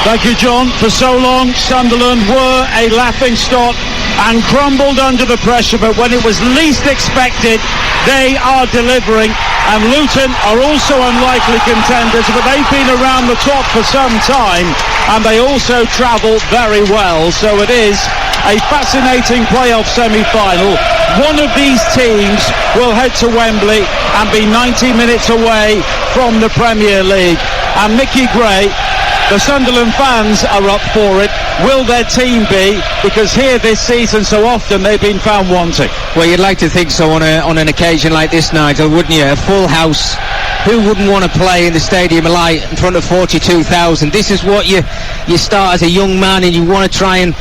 Thank you, John. For so long, Sunderland were a laughingstock and crumbled under the pressure, but when it was least expected, they are delivering. And Luton are also unlikely contenders, but they've been around the top for some time, and they also travel very well. So it is a fascinating playoff semi-final. One of these teams will head to Wembley and be 90 minutes away from the Premier League. And Mickey Gray, the Sunderland fans are up for it. Will their team be? Because here this season so often they've been found wanting. Well, you'd like to think so on an occasion like this, Nigel, wouldn't you? A full house. Who wouldn't want to play in the Stadium of Light in front of 42,000? This is what you start as a young man, and you want to try and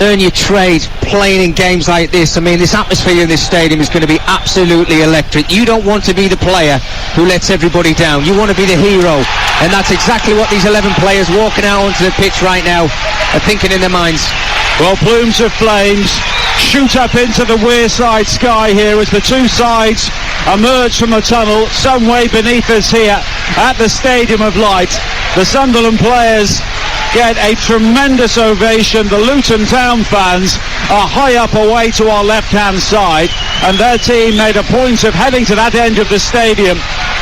earn your trade playing in games like this. I mean, this atmosphere in this stadium is going to be absolutely electric. You don't want to be the player who lets everybody down. You want to be the hero, and that's exactly what these 11 players walking out onto the pitch right now are thinking in their minds. Well, plumes of flames shoot up into the Wearside sky here as the two sides emerge from the tunnel some way beneath us here at the Stadium of Light. The Sunderland players get a tremendous ovation. The Luton Town fans are high up away to our left-hand side, and their team made a point of heading to that end of the stadium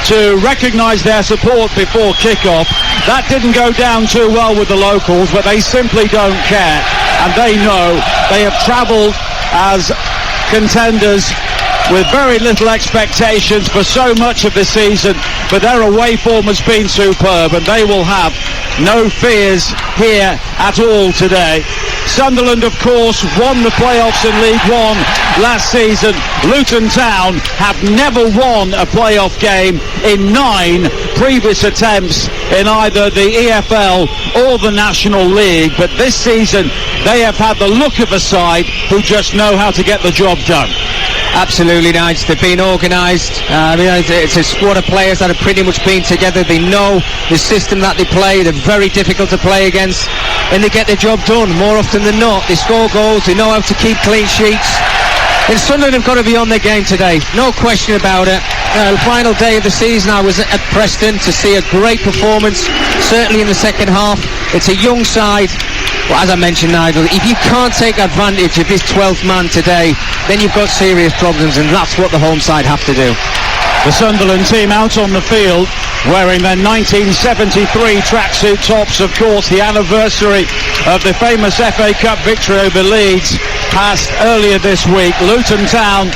to recognise their support before kick-off. That didn't go down too well with the locals, but they simply don't care, and they know they have travelled as contenders with very little expectations for so much of the season, but their away form has been superb, and they will have no fears here at all today. Sunderland, of course, won the playoffs in League One last season. Luton Town have never won a playoff game in 9 previous attempts in either the EFL or the National League, but this season they have had the look of a side who just know how to get the job done. Absolutely, Nigel. They've been organised. It's a squad of players that have pretty much been together. They know the system that they play. They're very difficult to play against, and they get the job done more often than not. They score goals. They know how to keep clean sheets. And Sunderland have got to be on their game today. No question about it. The final day of the season, I was at Preston to see a great performance, certainly in the second half. It's a young side. Well, as I mentioned, Nigel, if you can't take advantage of this 12th man today, then you've got serious problems, and that's what the home side have to do. The Sunderland team out on the field wearing their 1973 tracksuit tops. Of course, the anniversary of the famous FA Cup victory over Leeds passed earlier this week. Luton Town,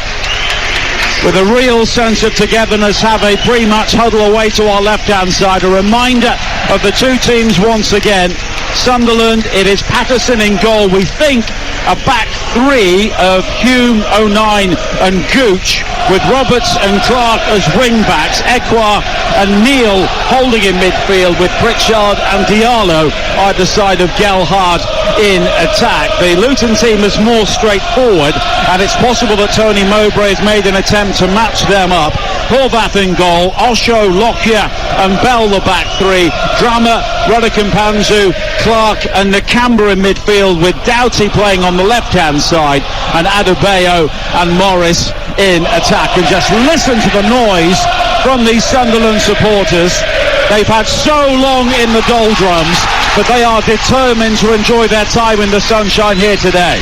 with a real sense of togetherness, have a pre-match huddle away to our left-hand side. A reminder of the two teams once again. Sunderland, it is Patterson in goal. We think a back three of Hume, O'Nien and Gooch, with Roberts and Clark as wing-backs, Ekwa and Neal holding in midfield, with Pritchard and Diallo either side of Gelhardt in attack. The Luton team is more straightforward, and it's possible that Tony Mowbray has made an attempt to match them up. Horvath in goal, Osho, Lockyer and Bell the back three, Drama, Rudder-Kampanzu, Clark and Nakamba in midfield, with Doughty playing on the left-hand side and Adebayo and Morris in attack. And just listen to the noise from these Sunderland supporters. They've had so long in the doldrums, but they are determined to enjoy their time in the sunshine here today.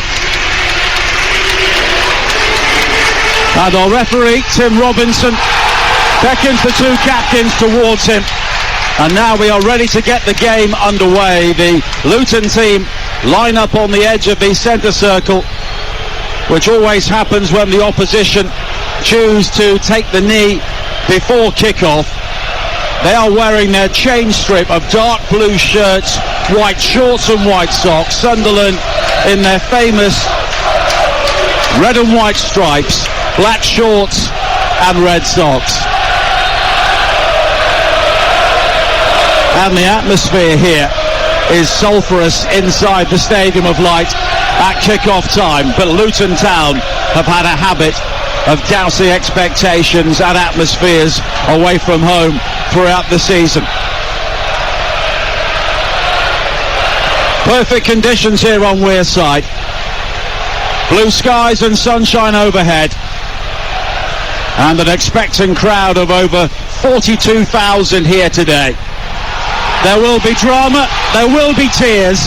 And our referee, Tim Robinson, beckons the two captains towards him. And now we are ready to get the game underway. The Luton team line up on the edge of the centre circle, which always happens when the opposition choose to take the knee before kick-off. They are wearing their chain strip of dark blue shirts, white shorts and white socks. Sunderland in their famous red and white stripes, black shorts and red socks. And the atmosphere here is sulphurous inside the Stadium of Light at kick-off time. But Luton Town have had a habit of dousing expectations and atmospheres away from home throughout the season. Perfect conditions here on Wearside. Blue skies and sunshine overhead, and an expectant crowd of over 42,000 here today. There will be drama, there will be tears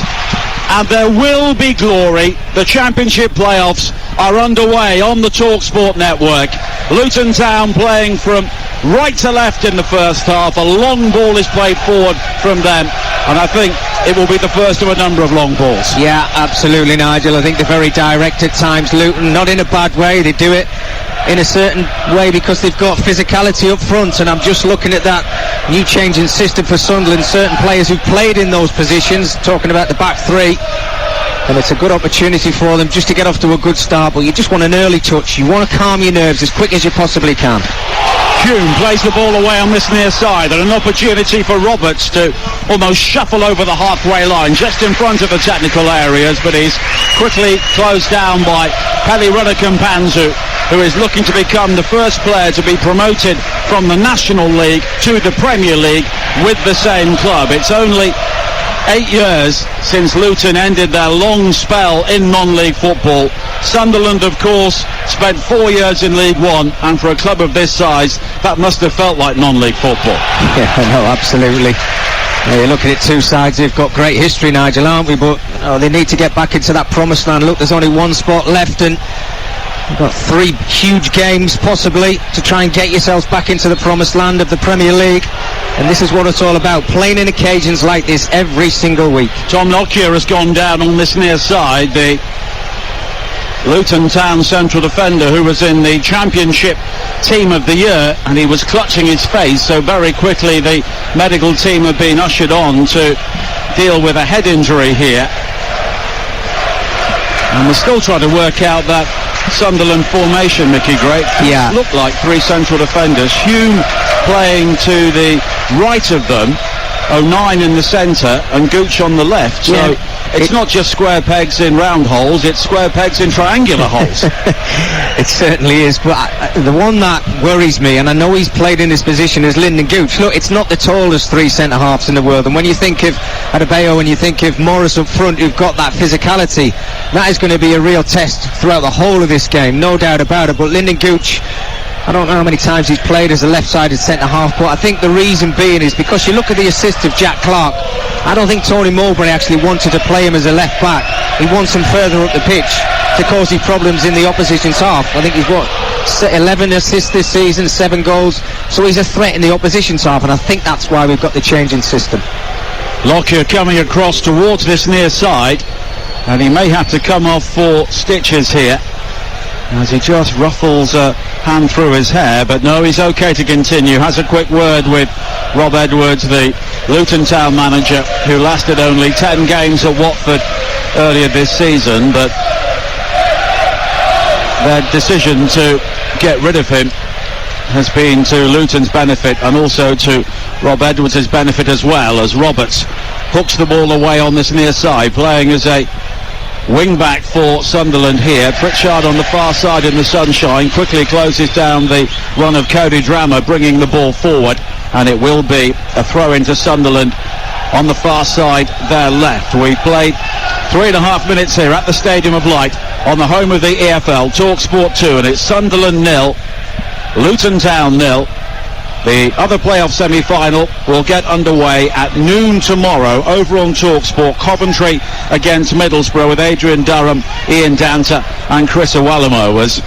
and there will be glory. The Championship playoffs are underway on the Talksport network. Luton Town playing from right to left in the first half. A long ball is played forward from them, and I think it will be the first of a number of long balls. Yeah, absolutely, Nigel. I think they're very direct at times. Luton, not in a bad way, they do it in a certain way because they've got physicality up front, and I'm just looking at that new change in system for Sunderland. Certain players who've played in those positions, talking about the back three, and it's a good opportunity for them just to get off to a good start, but you just want an early touch. You want to calm your nerves as quick as you possibly can. Hume plays the ball away on this near side, and an opportunity for Roberts to almost shuffle over the halfway line just in front of the technical areas, but he's quickly closed down by Peli Runner-Kampanzu, who is looking to become the first player to be promoted from the National League to the Premier League with the same club. It's only 8 years since Luton ended their long spell in non-league football. Sunderland, of course, spent 4 years in League One, and for a club of this size, that must have felt like non-league football. Yeah, no, absolutely. You're looking at two sides who've got great history, Nigel, aren't we? But they need to get back into that promised land. Look, there's only one spot left, and you've got 3 huge games, possibly, to try and get yourselves back into the promised land of the Premier League. And this is what it's all about, playing in occasions like this every single week. Tom Lockyer has gone down on this near side, the Luton Town central defender who was in the Championship Team of the Year, and he was clutching his face, so very quickly the medical team have been ushered on to deal with a head injury here. And we're still trying to work out that Sunderland formation, Mickey Gray. Yeah. It looked like 3 central defenders. Hume playing to the right of them, O'Nien in the centre, and Gooch on the left. So yeah. It's not just square pegs in round holes, it's square pegs in triangular holes. It certainly is, but the one that worries me, and I know he's played in this position, is Lyndon Gooch. Look, it's not the tallest 3 centre-halves in the world, and when you think of Adebayo and you think of Morris up front who've got that physicality, that is going to be a real test throughout the whole of this game, no doubt about it. But Lyndon Gooch, I don't know how many times he's played as a left-sided centre-half, but I think the reason being is because you look at the assist of Jack Clarke. I don't think Tony Mowbray actually wanted to play him as a left-back. He wants him further up the pitch to cause his problems in the opposition's half. I think he's 11 assists this season, 7 goals, so he's a threat in the opposition's half, and I think that's why we've got the change in system. Lockyer coming across towards this near side, and he may have to come off for stitches here as he just ruffles a hand through his hair, but no, he's okay to continue. Has a quick word with Rob Edwards, the Luton Town manager, who lasted only 10 games at Watford earlier this season, but their decision to get rid of him has been to Luton's benefit and also to Rob Edwards' benefit as well, as Roberts hooks the ball away on this near side, playing as a wing-back for Sunderland here. Pritchard on the far side in the sunshine quickly closes down the run of Cody Drammer, bringing the ball forward, and it will be a throw into Sunderland on the far side, their left. We've played 3.5 minutes here at the Stadium of Light on the home of the EFL, Talksport 2, and it's Sunderland 0, Luton Town 0. The other playoff semi-final will get underway at noon tomorrow over on Talksport. Coventry against Middlesbrough with Adrian Durham, Ian Danta and Chris Awalamo. As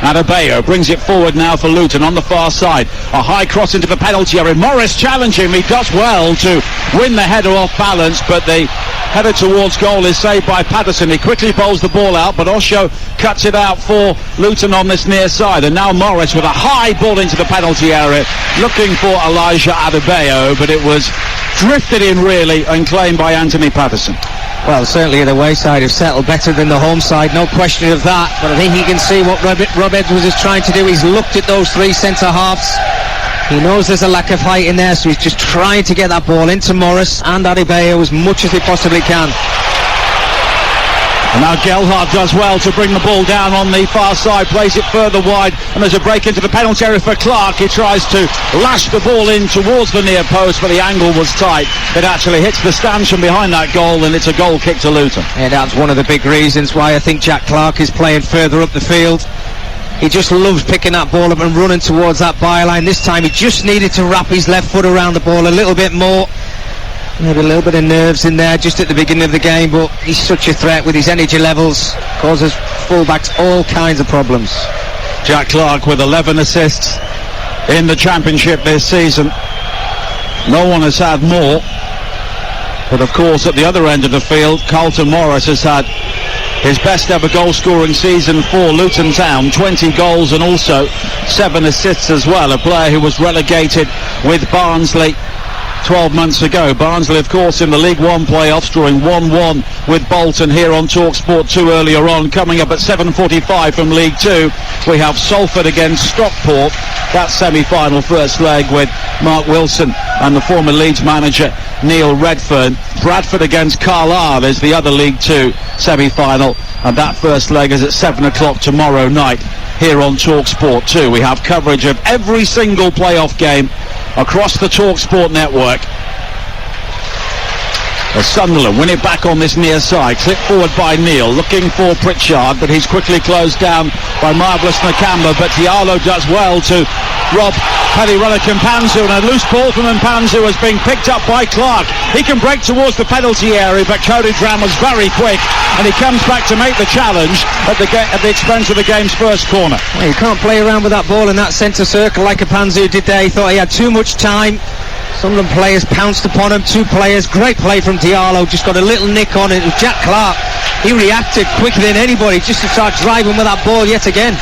Adebayo brings it forward now for Luton on the far side. A high cross into the penalty area. Morris challenging him. He does well to win the header off balance, but the header towards goal is saved by Patterson. He quickly bowls the ball out, but Osho cuts it out for Luton on this near side. And now Morris with a high ball into the penalty area, looking for Elijah Adebayo, but it was drifted in really and claimed by Anthony Patterson. Well, certainly the away side have settled better than the home side, no question of that, but I think he can see what Rob Edwards is trying to do. He's looked at those 3 centre-halves. He knows there's a lack of height in there, so he's just trying to get that ball into Morris and Adebayo as much as he possibly can. And now Gelhardt does well to bring the ball down on the far side, plays it further wide, and there's a break into the penalty area for Clarke. He tries to lash the ball in towards the near post, but the angle was tight. It actually hits the stanchion behind that goal, and it's a goal kick to Luton. Yeah, that's one of the big reasons why I think Jack Clarke is playing further up the field. He just loves picking that ball up and running towards that byline. This time he just needed to wrap his left foot around the ball a little bit more. Maybe a little bit of nerves in there just at the beginning of the game, but he's such a threat with his energy levels, causes fullbacks all kinds of problems. Jack Clarke with 11 assists in the Championship this season. No one has had more. But of course, at the other end of the field, Carlton Morris has had his best ever goal-scoring season for Luton Town, 20 goals and also 7 assists as well. A player who was relegated with Barnsley 12 months ago. Barnsley, of course, in the League One playoffs, drawing 1-1 with Bolton here on Talksport 2 earlier on. Coming up at 7:45 from League 2, we have Salford against Stockport. That semi-final first leg with Mark Wilson and the former Leeds manager Neil Redfern. Bradford against Carlisle is the other League 2 semi-final, and that first leg is at 7 o'clock tomorrow night here on Talksport 2. We have coverage of every single playoff game across the Talksport network. As Sunderland win it back on this near side, clip forward by Neil, looking for Pritchard, but he's quickly closed down by Marvellous Nakamba. But Diallo does well to rob Paddy Ruddock and Mpanzu, and a loose ball from Mpanzu has been picked up by Clarke. He can break towards the penalty area, but Cody Drammer's very quick, and he comes back to make the challenge at the expense of the game's first corner. Well, you can't play around with that ball in that centre circle like Mpanzu did there. He thought he had too much time. Sunderland players pounced upon him, 2 players, great play from Diallo, just got a little nick on it. It was Jack Clarke. He reacted quicker than anybody just to start driving with that ball yet again.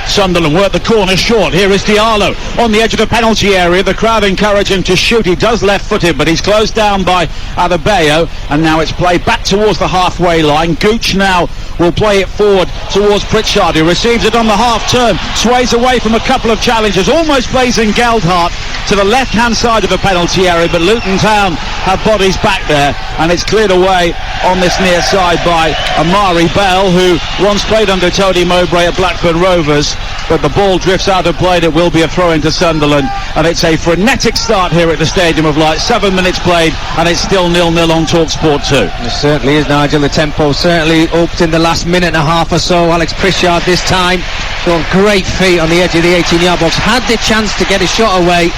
Sunderland work the corner short. Here is Diallo on the edge of the penalty area. The crowd encourage him to shoot. He does left-footed, but he's closed down by Adebayo, and now it's played back towards the halfway line. Gooch now will play it forward towards Pritchard, who receives it on the half-turn, sways away from a couple of challenges, almost plays in Geldhart to the left-hand side of the penalty area, but Luton Town have bodies back there, and it's cleared away on this near side by Amari Bell, who once played under Tony Mowbray at Blackburn Rovers, but the ball drifts out of play. It will be a throw-in to Sunderland, and it's a frenetic start here at the Stadium of Light. 7 minutes played, and it's still 0-0 on Talksport 2. It certainly is, Nigel. The tempo certainly upped in the last minute and a half or so. Alex Pritchard this time got great feet on the edge of the 18-yard box, had the chance to get a shot away,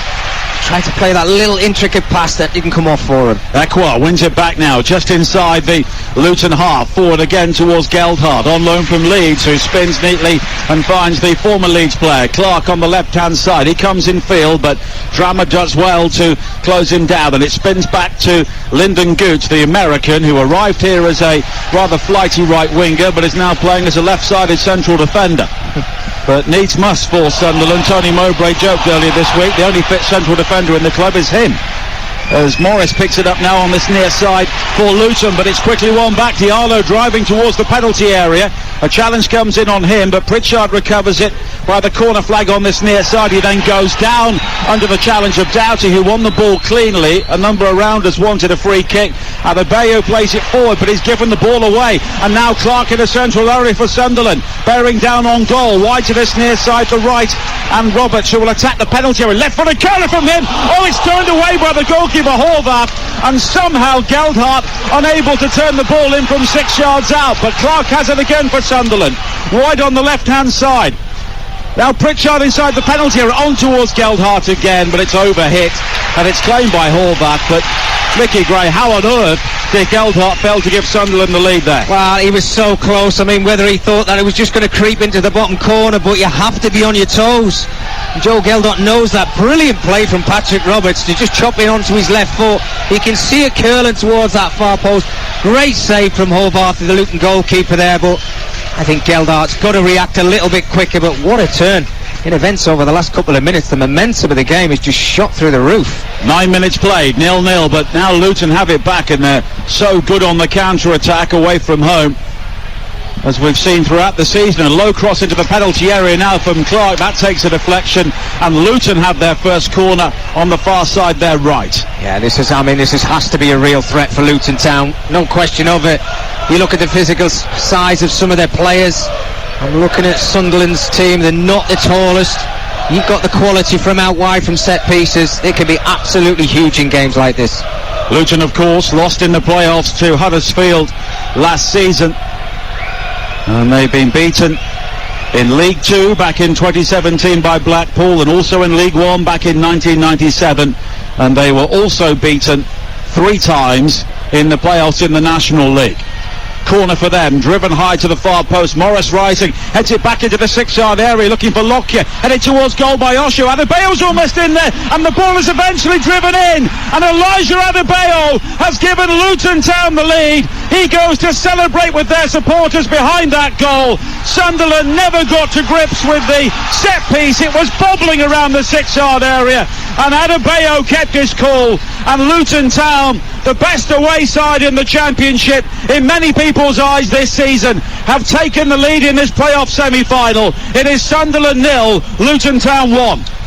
tried to play that little intricate pass that didn't come off for him. Ekwa wins it back now, just inside the Luton half, forward again towards Geldhart, on loan from Leeds, who spins neatly and finds the former Leeds player, Clarke, on the left-hand side. He comes in field, but Drammer does well to close him down, and it spins back to Lyndon Gooch, the American, who arrived here as a rather flighty right winger, but is now playing as a left-sided central defender. But needs must for Sunderland. Tony Mowbray joked earlier this week, the only fit central defender in the club is him. As Morris picks it up now on this near side for Luton, but it's quickly won back. Diallo driving towards the penalty area. A challenge comes in on him, but Pritchard recovers it by the corner flag on this near side. He then goes down under the challenge of Doughty, who won the ball cleanly. A number of rounders wanted a free kick. Adebayo plays it forward, but he's given the ball away. And now Clarke in a central area for Sunderland, bearing down on goal. Wide to this near side to right, and Roberts, who will attack the penalty area. Left-footed curler from him. Oh, it's turned away by the goalkeeper Horvath, and somehow Geldhart unable to turn the ball in from 6 yards out. But Clarke has it again for Sunderland, wide on the left-hand side. Now Pritchard inside the penalty area, on towards Geldhart again, but it's overhit, and it's claimed by Horvath. But Mickey Gray, how on earth did Geldhart fail to give Sunderland the lead there? Well, he was so close. I mean, whether he thought that it was just going to creep into the bottom corner, but you have to be on your toes. And Joe Geldhart knows that. Brilliant play from Patrick Roberts to just chop it onto his left foot. He can see it curling towards that far post. Great save from Horvath, the Luton goalkeeper there, but I think Geldhart's got to react a little bit quicker. But what a turn in events over the last couple of minutes. The momentum of the game is just shot through the roof. 9 minutes played, 0-0, but now Luton have it back, and they're so good on the counter-attack away from home, as we've seen throughout the season. A low cross into the penalty area now from Clarke. That takes a deflection, and Luton have their first corner on the far side there right. Yeah, this has to be a real threat for Luton Town, no question of it. You look at the physical size of some of their players. I'm looking at Sunderland's team. They're not the tallest. You've got the quality from out wide from set pieces. It can be absolutely huge in games like this. Luton, of course, lost in the playoffs to Huddersfield last season, and they've been beaten in League 2 back in 2017 by Blackpool, and also in League 1 back in 1997 and they were also beaten 3 times in the playoffs in the National League. Corner for them, driven high to the far post. Morris rising, heads it back into the 6-yard area, looking for Lockyer, headed towards goal by Osho. Adebayo's almost in there, and the ball is eventually driven in, and Elijah Adebayo has given Luton Town the lead. He goes to celebrate with their supporters behind that goal. Sunderland never got to grips with the set piece. It was bobbling around the 6-yard area, and Adebayo kept his cool, and Luton Town, the best away side in the Championship in many people's eyes this season, have taken the lead in this playoff semi-final. It is Sunderland 0, Luton Town 1.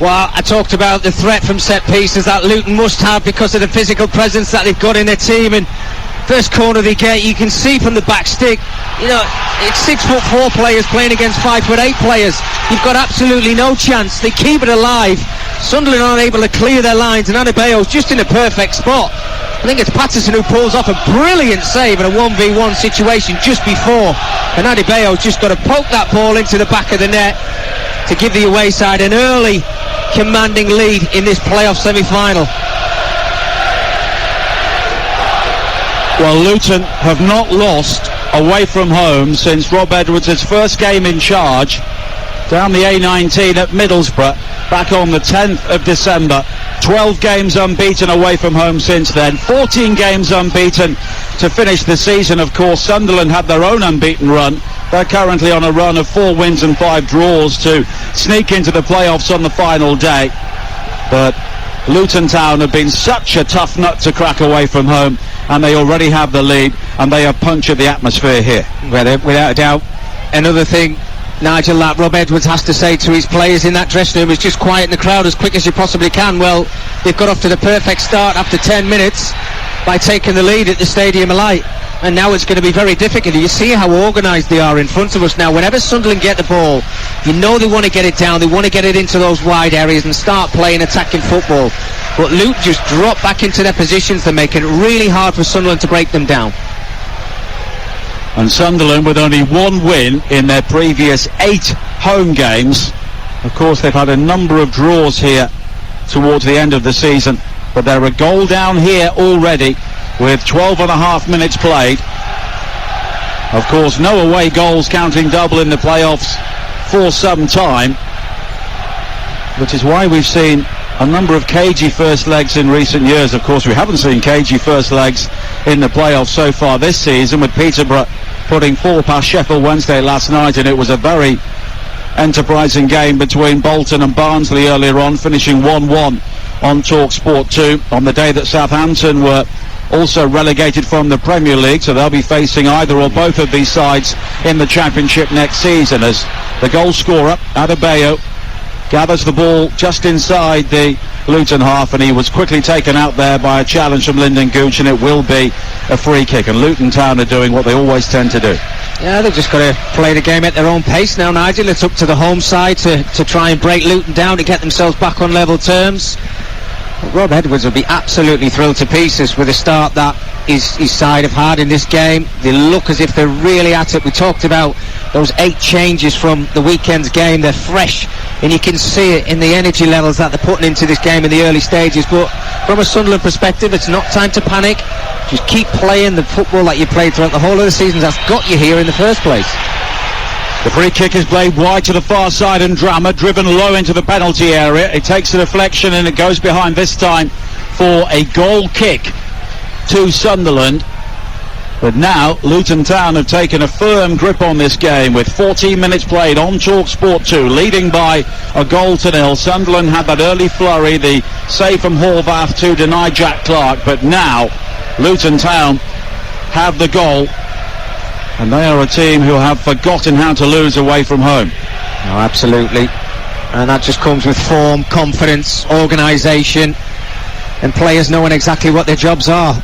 Well, I talked about the threat from set pieces that Luton must have because of the physical presence that they've got in their team, and first corner they get, you can see from the back stick, you know, it's 6'4" players playing against 5'8" players. You've got absolutely no chance. They keep it alive. Sunderland aren't able to clear their lines, and Adebayo's just in a perfect spot. I think it's Patterson who pulls off a brilliant save in a 1v1 situation just before, and Adebayo's just got to poke that ball into the back of the net to give the away side an early commanding lead in this playoff semi-final. Well, Luton have not lost away from home since Rob Edwards' first game in charge down the A19 at Middlesbrough back on the 10th of December. 12 games unbeaten away from home since then, 14 games unbeaten to finish the season. Of course, Sunderland had their own unbeaten run. They're currently on a run of 4 wins and 5 draws to sneak into the playoffs on the final day. But Luton Town have been such a tough nut to crack away from home, and they already have the lead, and they have punctured the atmosphere here. Without a doubt. Another thing, Nigel, that Rob Edwards has to say to his players in that dressing room is just quieten the crowd as quick as you possibly can. Well, they've got off to the perfect start after 10 minutes by taking the lead at the Stadium of Light, and now it's going to be very difficult. You see how organised they are in front of us now. Whenever Sunderland get the ball, you know they want to get it down, they want to get it into those wide areas and start playing attacking football. But Luton just drop back into their positions to make it really hard for Sunderland to break them down. And Sunderland with only 1 win in their previous 8 home games. Of course, they've had a number of draws here towards the end of the season, but they're a goal down here already with 12.5 minutes played. Of course, no away goals, counting double in the playoffs for some time, which is why we've seen a number of cagey first legs in recent years. Of course, we haven't seen cagey first legs in the playoffs so far this season, with Peterborough putting 4 past Sheffield Wednesday last night, and it was a very enterprising game between Bolton and Barnsley earlier on, finishing 1-1 on Talksport 2 on the day that Southampton were also relegated from the Premier League, so they'll be facing either or both of these sides in the Championship next season, as the goal scorer, Adebayo, gathers the ball just inside the Luton half, and he was quickly taken out there by a challenge from Lyndon Gooch, and it will be a free kick. And Luton Town are doing what they always tend to do. Yeah, they've just got to play the game at their own pace now, Nigel. It's up to the home side to try and break Luton down, to get themselves back on level terms. Rob Edwards will be absolutely thrilled to pieces with the start that his side have had in this game. They look as if they're really at it. We talked about those 8 changes from the weekend's game. They're fresh, and you can see it in the energy levels that they're putting into this game in the early stages. But from a Sunderland perspective, it's not time to panic. Just keep playing the football that you played throughout the whole of the season. That's got you here in the first place. The free kick is played wide to the far side, and Drama driven low into the penalty area. It takes a deflection, and it goes behind this time for a goal kick to Sunderland. But now Luton Town have taken a firm grip on this game with 14 minutes played on Talksport 2, leading by a 1-0. Sunderland had that early flurry, the save from Horvath to deny Jack Clark, but now Luton Town have the goal, and they are a team who have forgotten how to lose away from home. No, absolutely. And that just comes with form, confidence, organisation, and players knowing exactly what their jobs are.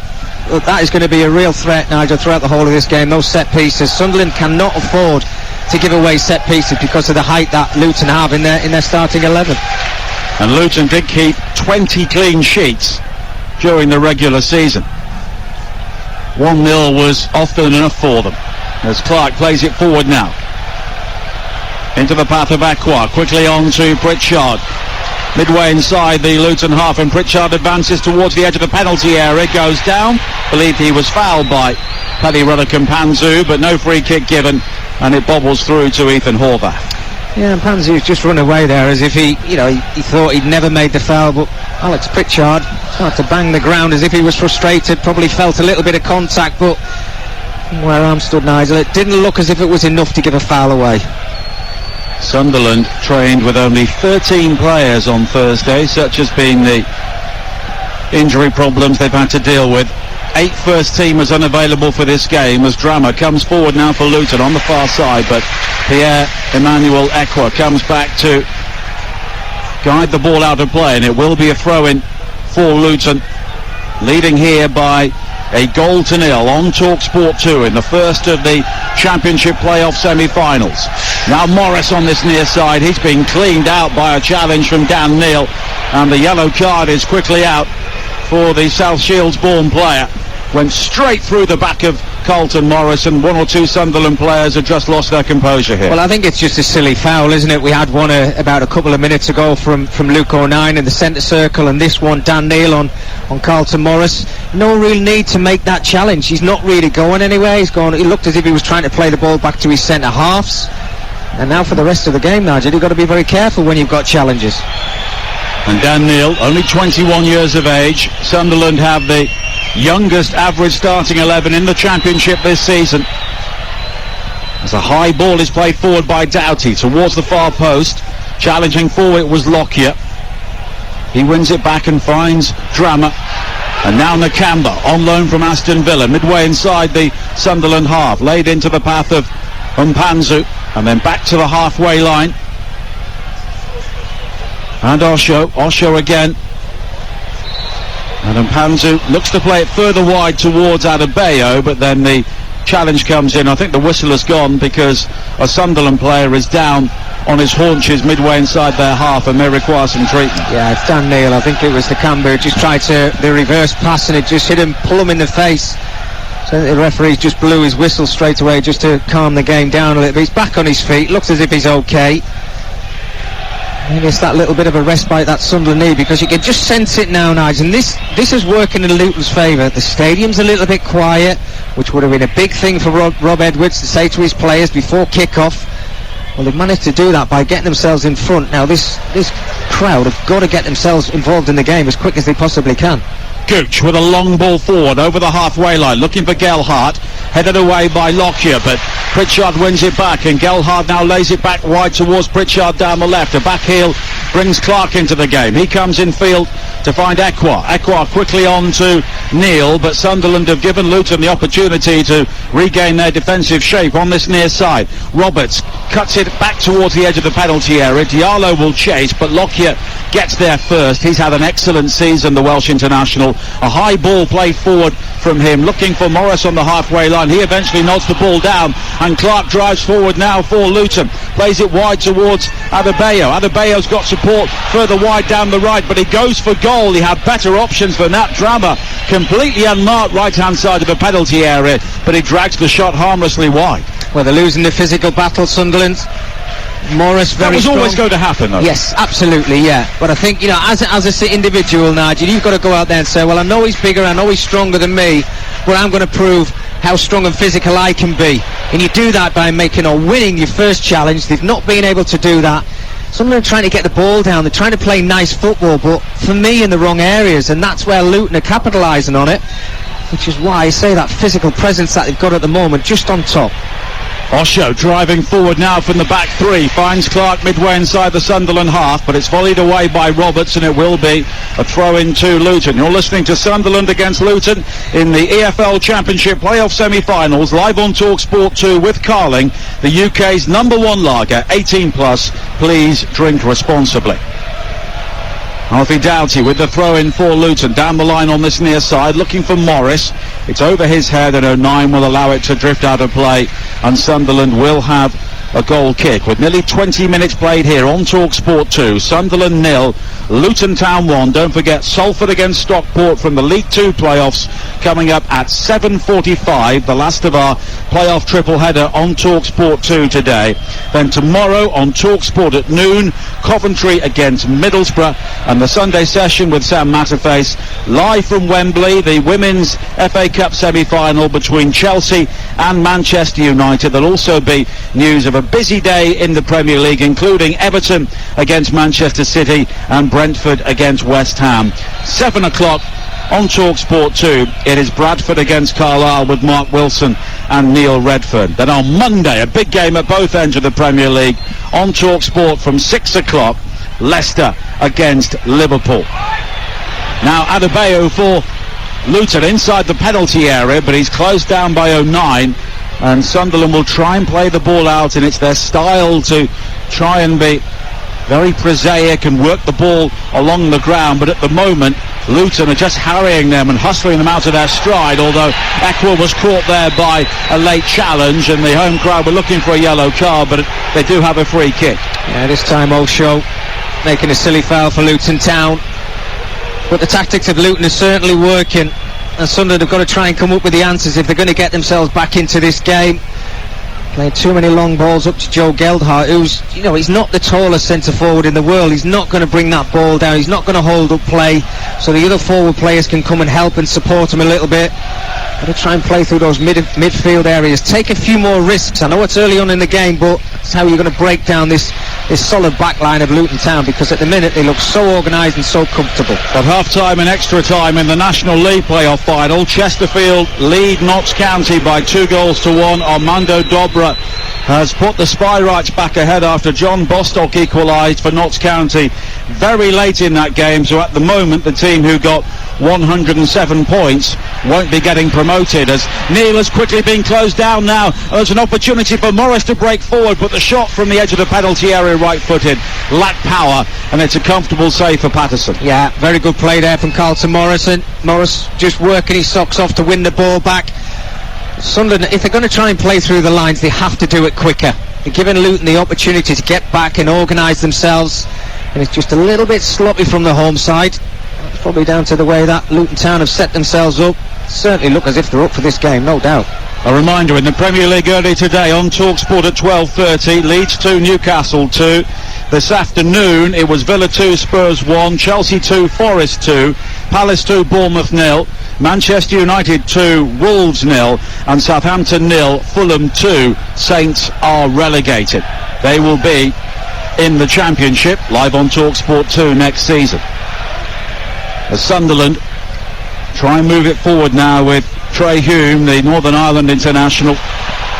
That is going to be a real threat, Nigel, throughout the whole of this game. Those set pieces, Sunderland cannot afford to give away set pieces because of the height that Luton have in their starting 11. And Luton did keep 20 clean sheets during the regular season. 1-0 was often enough for them, as Clark plays it forward now into the path of Aqua, quickly on to Pritchard. midway inside the Luton half, and Pritchard advances towards the edge of the penalty area, goes down. Believed he was fouled by Paddy Ruthercombe-Panzu, but no free kick given, and it bobbles through to Ethan Horvath. Yeah, and Panzu's just run away there as if he thought he'd never made the foul, but Alex Pritchard started to bang the ground as if he was frustrated, probably felt a little bit of contact, but from where I'm stood, Nigel, it didn't look as if it was enough to give a foul away. Sunderland trained with only 13 players on Thursday, such has been the injury problems they've had to deal with. 8 first-teamers unavailable for this game as Drama comes forward now for Luton on the far side, but Pierre-Emmanuel Ekwa comes back to guide the ball out of play, and it will be a throw-in for Luton, leading here by a 1-0 on Talksport 2 in the first of the Championship playoff semi-finals. Now Morris on this near side, he's been cleaned out by a challenge from Dan Neil, and the yellow card is quickly out for the South Shields born player. Went straight through the back of Carlton Morris, and 1 or 2 Sunderland players have just lost their composure here. Well, I think it's just a silly foul, isn't it? We had one about a couple of minutes ago from Luke O'Nien in the centre circle, and this one, Dan Neil on Carlton Morris. No real need to make that challenge. He's not really going anywhere. He looked as if he was trying to play the ball back to his centre halves. And now for the rest of the game, Nigel, you've got to be very careful when you've got challenges. And Dan Neil, only 21 years of age. Sunderland have the youngest average starting 11 in the Championship this season. As a high ball is played forward by Doughty towards the far post. Challenging for it was Lockyer. He wins it back and finds Drama. And now Nakamba on loan from Aston Villa, midway inside the Sunderland half, laid into the path of Mpanzu, and then back to the halfway line. And Osho again. And Mpanzu looks to play it further wide towards Adebayo, but then the challenge comes in. I think the whistle has gone because a Sunderland player is down on his haunches midway inside their half and may require some treatment. Yeah, it's Dan Neil. I think it was the Nakamba who just tried the reverse pass, and it just hit him, pull him in the face. So the referee just blew his whistle straight away just to calm the game down a little bit. He's back on his feet, looks as if he's okay. Maybe it's that little bit of a respite, that Sunderland need, because you can just sense it now, Nigel. And this is working in Luton's favour. The stadium's a little bit quiet, which would have been a big thing for Rob Edwards to say to his players before kick-off. Well, they've managed to do that by getting themselves in front. Now this crowd have got to get themselves involved in the game as quick as they possibly can. Gooch with a long ball forward over the halfway line, looking for Gelhardt, headed away by Lockyer, but Pritchard wins it back, and Gelhardt now lays it back wide towards Pritchard down the left. A back heel brings Clark into the game. He comes in field to find Ekwa quickly on to Neil, but Sunderland have given Luton the opportunity to regain their defensive shape on this near side. Roberts cuts it back towards the edge of the penalty area. Diallo will chase, but Lockyer gets there first. He's had an excellent season, the Welsh international. A high ball played forward from him, looking for Morris on the halfway line. He eventually nods the ball down, and Clark drives forward now for Luton. Plays it wide towards Adebayo. Adebayo's got support further wide down the right, but he goes for goal. He had better options than that. Drama completely unmarked right-hand side of the penalty area, but he drags the shot harmlessly wide. Well, they're losing the physical battle, Sunderland. Morris very That was strong. always going to happen, though. Yes, absolutely, yeah. But I think, as an individual, Nigel, you've got to go out there and say, well, I know he's bigger, I know he's stronger than me, but I'm going to prove how strong and physical I can be. And you do that by making or winning your first challenge. They've not been able to do that. Sunderland are trying to get the ball down. They're trying to play nice football, but for me, in the wrong areas. And that's where Luton are capitalising on it, which is why I say that physical presence that they've got at the moment, just on top. Osho driving forward now from the back three, finds Clark midway inside the Sunderland half, but it's volleyed away by Roberts, and it will be a throw-in to Luton. You're listening to Sunderland against Luton in the EFL Championship playoff semi-finals, live on Talksport 2 with Carling, the UK's #1 lager, 18 plus. Please drink responsibly. Alfie Doughty with the throw-in for Luton, down the line on this near side, looking for Morris. It's over his head, and O'Nien will allow it to drift out of play, and Sunderland will have a goal kick. With nearly 20 minutes played here on Talksport 2, Sunderland 0, Luton Town 1. Don't forget Salford against Stockport from the League 2 playoffs coming up at 7:45, the last of our playoff triple header on Talksport 2 today. Then tomorrow on Talksport at noon, Coventry against Middlesbrough, and the Sunday session with Sam Matterface live from Wembley, the Women's FA Cup semi-final between Chelsea and Manchester United. There'll also be news of a busy day in the Premier League, including Everton against Manchester City and Brentford against West Ham. 7 o'clock on Talksport 2, it is Bradford against Carlisle with Mark Wilson and Neil Redfern. Then on Monday, a big game at both ends of the Premier League on Talksport from 6 o'clock, Leicester against Liverpool. Now Adebayo for Luton inside the penalty area, but he's closed down by 09, and Sunderland will try and play the ball out, and it's their style to try and be very prosaic and work the ball along the ground. But at the moment, Luton are just harrying them and hustling them out of their stride, although Ekwell was caught there by a late challenge, and the home crowd were looking for a yellow card, but they do have a free kick. Yeah, this time Osho making a silly foul for Luton Town, but the tactics of Luton are certainly working, and Sunderland have got to try and come up with the answers if they're going to get themselves back into this game. Playing too many long balls up to Joe Geldhart, who's, he's not the tallest centre forward in the world. He's not going to bring that ball down. He's not going to hold up play, so the other forward players can come and help and support him a little bit. Got to try and play through those midfield areas. Take a few more risks. I know it's early on in the game, but that's how you're going to break down this solid back line of Luton Town, because at the minute they look so organised and so comfortable. At half-time and extra time in the National League playoff final, Chesterfield lead Notts County by 2-1. Armando Dobra has put the Spyrights back ahead after John Bostock equalised for Notts County very late in that game. So at the moment, the team who got 107 points won't be getting promoted, as Neil has quickly been closed down now. There's an opportunity for Morris to break forward, but the shot from the edge of the penalty area, right-footed, lacked power, and it's a comfortable save for Patterson. Yeah, very good play there from Carlton Morrison. Morris just working his socks off to win the ball back. Sunderland, if they're going to try and play through the lines, they have to do it quicker. They're giving Luton the opportunity to get back and organise themselves, and it's just a little bit sloppy from the home side. It's probably down to the way that Luton Town have set themselves up. Certainly look as if they're up for this game, no doubt. A reminder, in the Premier League early today on Talksport at 12:30, Leeds 2, Newcastle 2. This afternoon it was Villa 2, Spurs 1, Chelsea 2, Forest 2, Palace 2, Bournemouth 0, Manchester United 2, Wolves 0, and Southampton 0, Fulham 2. Saints are relegated. They will be in the Championship, live on Talksport 2 next season. As Sunderland try and move it forward now with Trey Hume, the Northern Ireland international,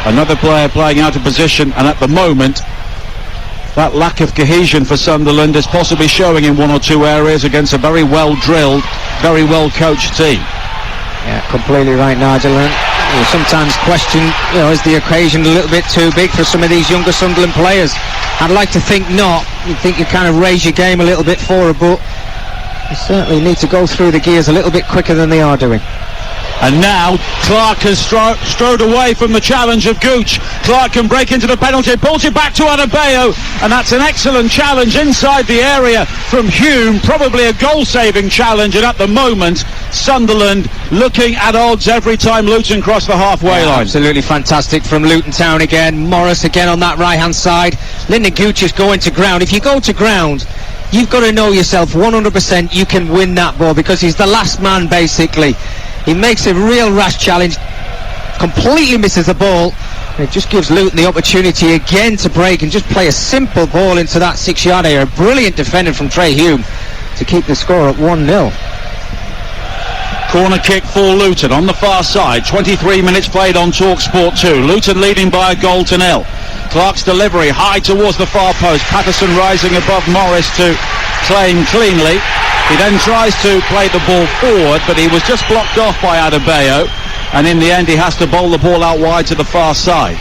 another player playing out of position, and at the moment that lack of cohesion for Sunderland is possibly showing in one or two areas against a very well drilled, very well coached team. Yeah, completely right, Nigel. And you sometimes question, is the occasion a little bit too big for some of these younger Sunderland players? I'd like to think not. You'd think you kind of raise your game a little bit for it, but you certainly need to go through the gears a little bit quicker than they are doing. And now Clark has strode away from the challenge of Gooch. Clark can break into the penalty, pulls it back to Adebayo, and that's an excellent challenge inside the area from Hume, probably a goal-saving challenge. And at the moment, Sunderland looking at odds every time Luton cross the halfway line. Absolutely fantastic from Luton Town again. Morris again on that right-hand side. Lyndon Gooch is going to ground. If you go to ground, you've got to know yourself 100% you can win that ball, because he's the last man basically. He makes a real rash challenge, completely misses the ball, and it just gives Luton the opportunity again to break and just play a simple ball into that 6-yard area. Brilliant defending from Trey Hume to keep the score at 1-0. Corner kick for Luton on the far side. 23 minutes played on Talksport 2. Luton leading by a 1-0. Clark's delivery high towards the far post. Patterson rising above Morris to claim cleanly. He then tries to play the ball forward, but he was just blocked off by Adebayo, and in the end he has to bowl the ball out wide to the far side.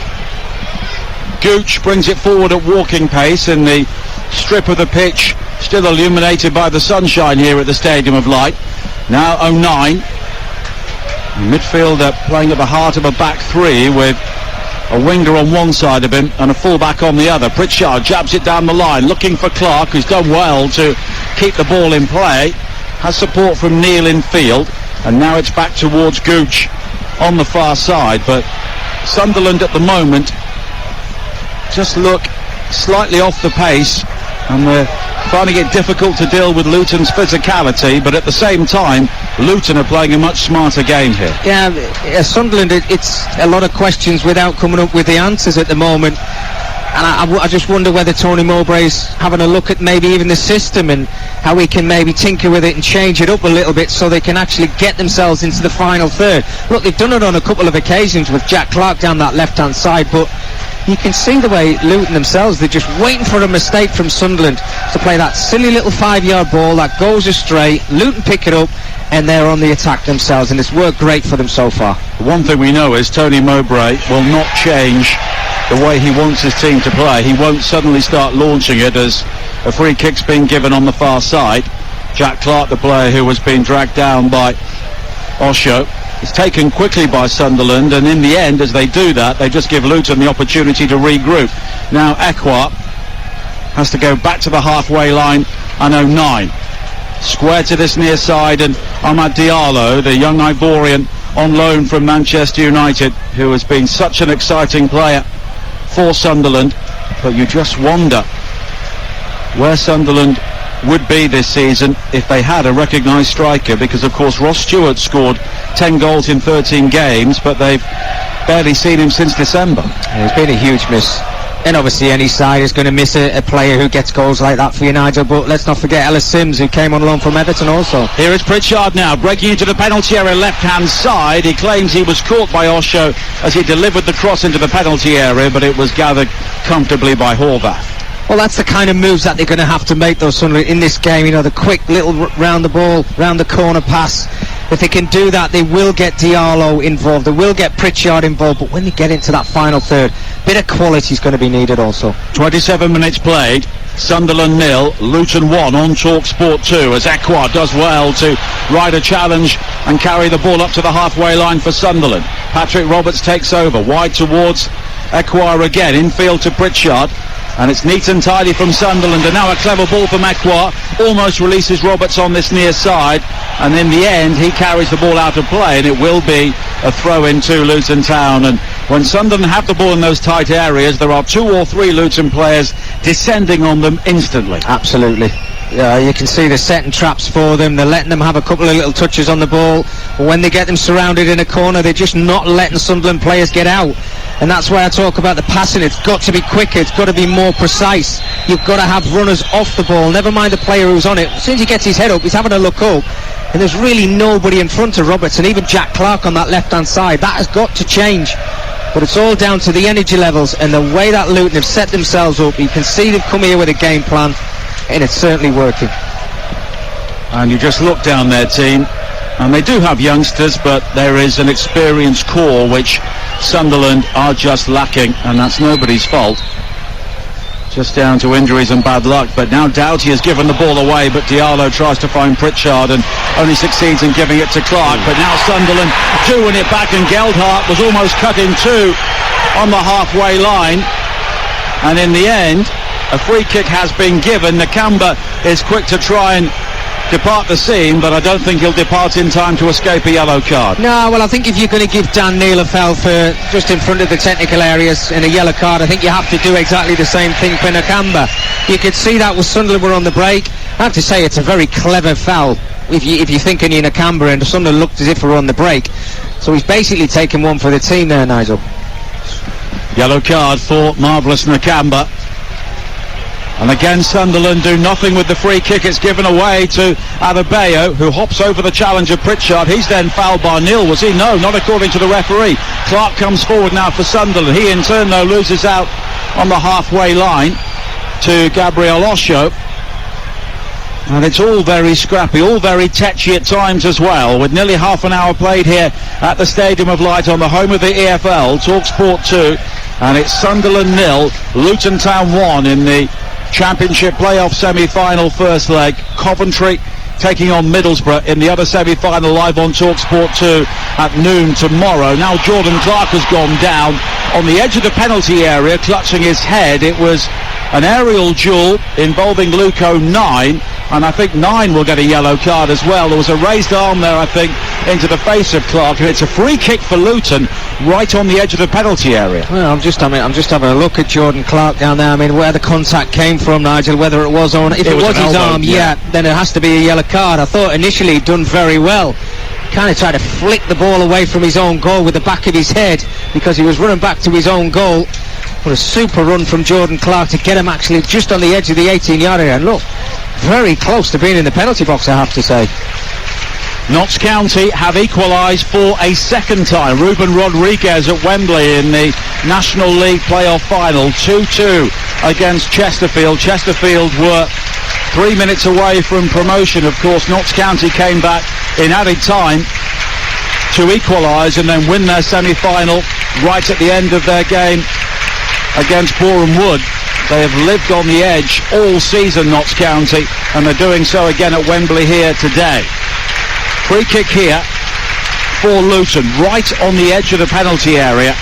Gooch brings it forward at walking pace in the strip of the pitch, still illuminated by the sunshine here at the Stadium of Light. Now 09, midfielder playing at the heart of a back three with a winger on one side of him and a full-back on the other. Pritchard jabs it down the line, looking for Clark, who's done well to keep the ball in play. Has support from Neil in field, and now it's back towards Gooch on the far side. But Sunderland at the moment just look slightly off the pace, and they're finding it difficult to deal with Luton's physicality, but at the same time Luton are playing a much smarter game here. Yeah, Sunderland, it's a lot of questions without coming up with the answers at the moment, and I just wonder whether Tony Mowbray's having a look at maybe even the system and how he can maybe tinker with it and change it up a little bit so they can actually get themselves into the final third. Look, they've done it on a couple of occasions with Jack Clark down that left-hand side, but you can see the way Luton themselves, they're just waiting for a mistake from Sunderland to play that silly little 5-yard ball that goes astray. Luton pick it up and they're on the attack themselves, and it's worked great for them so far. One thing we know is Tony Mowbray will not change the way he wants his team to play. He won't suddenly start launching it as a free kick's been given on the far side. Jack Clark, the player who was being dragged down by Osho, is taken quickly by Sunderland, and in the end, as they do that, they just give Luton the opportunity to regroup. Now Ekwa has to go back to the halfway line and 09. Square to this near side, and Amad Diallo, the young Ivorian on loan from Manchester United, who has been such an exciting player for Sunderland. But you just wonder where Sunderland would be this season if they had a recognised striker, because of course Ross Stewart scored 10 goals in 13 games, but they've barely seen him since December. It's been a huge miss, and obviously any side is going to miss a player who gets goals like that for you, Nigel, but let's not forget Ellis Sims, who came on loan from Everton also. Here is Pritchard now, breaking into the penalty area left-hand side. He claims he was caught by Osho as he delivered the cross into the penalty area, but it was gathered comfortably by Horvath. Well, that's the kind of moves that they're going to have to make, though, Sunderland, in this game. You know, the quick little round the ball, round the corner pass. If they can do that, they will get Diallo involved, they will get Pritchard involved, but when they get into that final third, bit of quality is going to be needed also. 27 minutes played, Sunderland 0, Luton 1 on Talksport 2, as Ekwa does well to ride a challenge and carry the ball up to the halfway line for Sunderland. Patrick Roberts takes over, wide towards Ekwa again, infield to Pritchard. And it's neat and tidy from Sunderland, and now a clever ball from Ekwa, almost releases Roberts on this near side, and in the end he carries the ball out of play, and it will be a throw into Luton Town. And when Sunderland have the ball in those tight areas, there are 2 or 3 Luton players descending on them instantly. Absolutely. You can see they're setting traps for them, they're letting them have a couple of little touches on the ball, but when they get them surrounded in a corner, they're just not letting Sunderland players get out. And that's why I talk about the passing. It's got to be quicker, it's got to be more precise. You've got to have runners off the ball, never mind the player who's on it. As soon as he gets his head up, he's having a look up, and there's really nobody in front of Roberts, and even Jack Clark on that left-hand side. That has got to change. But it's all down to the energy levels and the way that Luton have set themselves up. You can see they've come here with a game plan, and it's certainly working. And you just look down their team, and they do have youngsters, but there is an experienced core which Sunderland are just lacking, and that's nobody's fault. Just down to injuries and bad luck. But now Doughty has given the ball away, but Diallo tries to find Pritchard and only succeeds in giving it to Clark. But now Sunderland doing it back, and Geldhart was almost cut in two on the halfway line, and in the end a free kick has been given. Nakamba is quick to try and depart the scene, but I don't think he'll depart in time to escape a yellow card. No, well, I think if you're going to give Dan Neil a foul for just in front of the technical areas and a yellow card, I think you have to do exactly the same thing for Nakamba. You could see that was Sunderland were on the break. I have to say it's a very clever foul if you're thinking in Nakamba, and Sunderland looked as if we were on the break. So he's basically taken one for the team there, Nigel. Yellow card for Marvellous Nakamba. And again Sunderland do nothing with the free kick. It's given away to Adebayo, who hops over the challenge of Pritchard. He's then fouled by Neil, was he? No, not according to the referee. Clark comes forward now for Sunderland. He in turn though loses out on the halfway line to Gabriel Osho. And it's all very scrappy, all very tetchy at times as well, with nearly half an hour played here at the Stadium of Light on the home of the EFL, Talksport 2, and it's Sunderland 0, Luton Town 1 in the Championship playoff semi-final first leg. Coventry taking on Middlesbrough in the other semi-final, live on Talksport 2 at noon tomorrow. Now Jordan Clark has gone down, on the edge of the penalty area, clutching his head. It was an aerial duel involving Luco 9, and I think 9 will get a yellow card as well. There was a raised arm there, I think, into the face of Clark, and it's a free kick for Luton right on the edge of the penalty area. Well, I'm just having a look at Jordan Clark down there. I mean, where the contact came from, Nigel, whether it was on, if it was his arm, then it has to be a yellow card. I thought initially he'd done very well. Kind of tried to flick the ball away from his own goal with the back of his head because he was running back to his own goal. What a super run from Jordan Clark to get him actually just on the edge of the 18-yard area. And look, very close to being in the penalty box, I have to say. Notts County have equalised for a second time. Ruben Rodriguez at Wembley in the National League playoff final, 2-2 against Chesterfield. Chesterfield were 3 minutes away from promotion. Of course, Notts County came back in added time to equalise and then win their semi-final right at the end of their game against Boreham Wood. They have lived on the edge all season, Notts County, and they're doing so again at Wembley here today. Free kick here for Luton, right on the edge of the penalty area.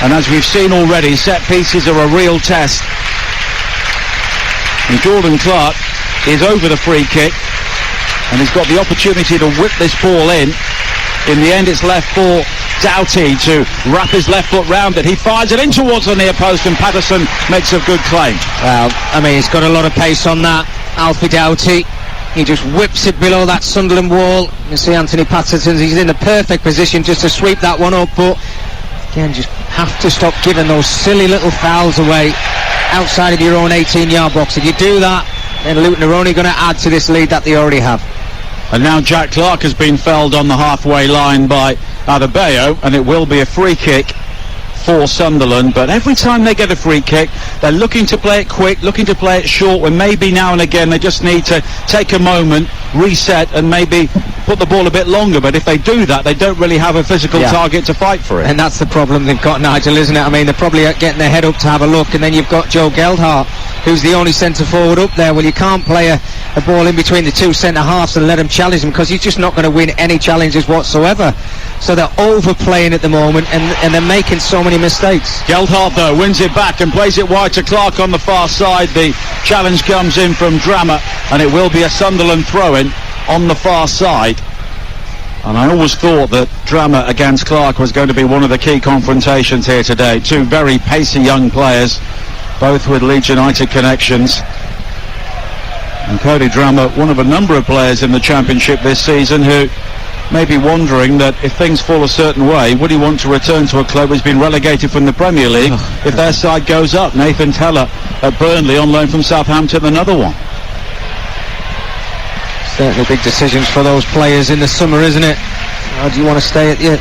And as we've seen already, set pieces are a real test. And Jordan Clark is over the free kick, and he's got the opportunity to whip this ball in. In the end, it's left for Doughty to wrap his left foot round it. He fires it in towards the near post, and Patterson makes a good claim. Well, I mean, he's got a lot of pace on that, Alfie Doughty. He just whips it below that Sunderland wall. You see Anthony Patterson, he's in the perfect position just to sweep that one up, but again, just have to stop giving those silly little fouls away outside of your own 18-yard box. If you do that, then Luton are only going to add to this lead that they already have. And now Jack Clark has been felled on the halfway line by Adebayo, and it will be a free kick for Sunderland. But every time they get a free kick, they're looking to play it quick, looking to play it short, when maybe now and again they just need to take a moment, reset, and maybe put the ball a bit longer. But if they do that, they don't really have a physical target to fight for it. And that's the problem they've got, Nigel, isn't it? I mean, they're probably getting their head up to have a look, and then you've got Joe Geldhart, who's the only centre forward up there. Well, you can't play a ball in between the two centre halves and let him challenge him, because he's just not going to win any challenges whatsoever. So they're overplaying at the moment, and they're making so many mistakes. Geldhart, though, wins it back and plays it wide to Clark on the far side. The challenge comes in from Drammer, and it will be a Sunderland throw-in on the far side. And I always thought that Drammer against Clark was going to be one of the key confrontations here today. Two very pacey young players, both with Leeds United connections. And Cody Drammer, one of a number of players in the Championship this season who may be wondering that if things fall a certain way, would he want to return to a club who's been relegated from the Premier League if their side goes up? Nathan Teller at Burnley on loan from Southampton, another one. Certainly big decisions for those players in the summer, isn't it? Or do you want to stay at your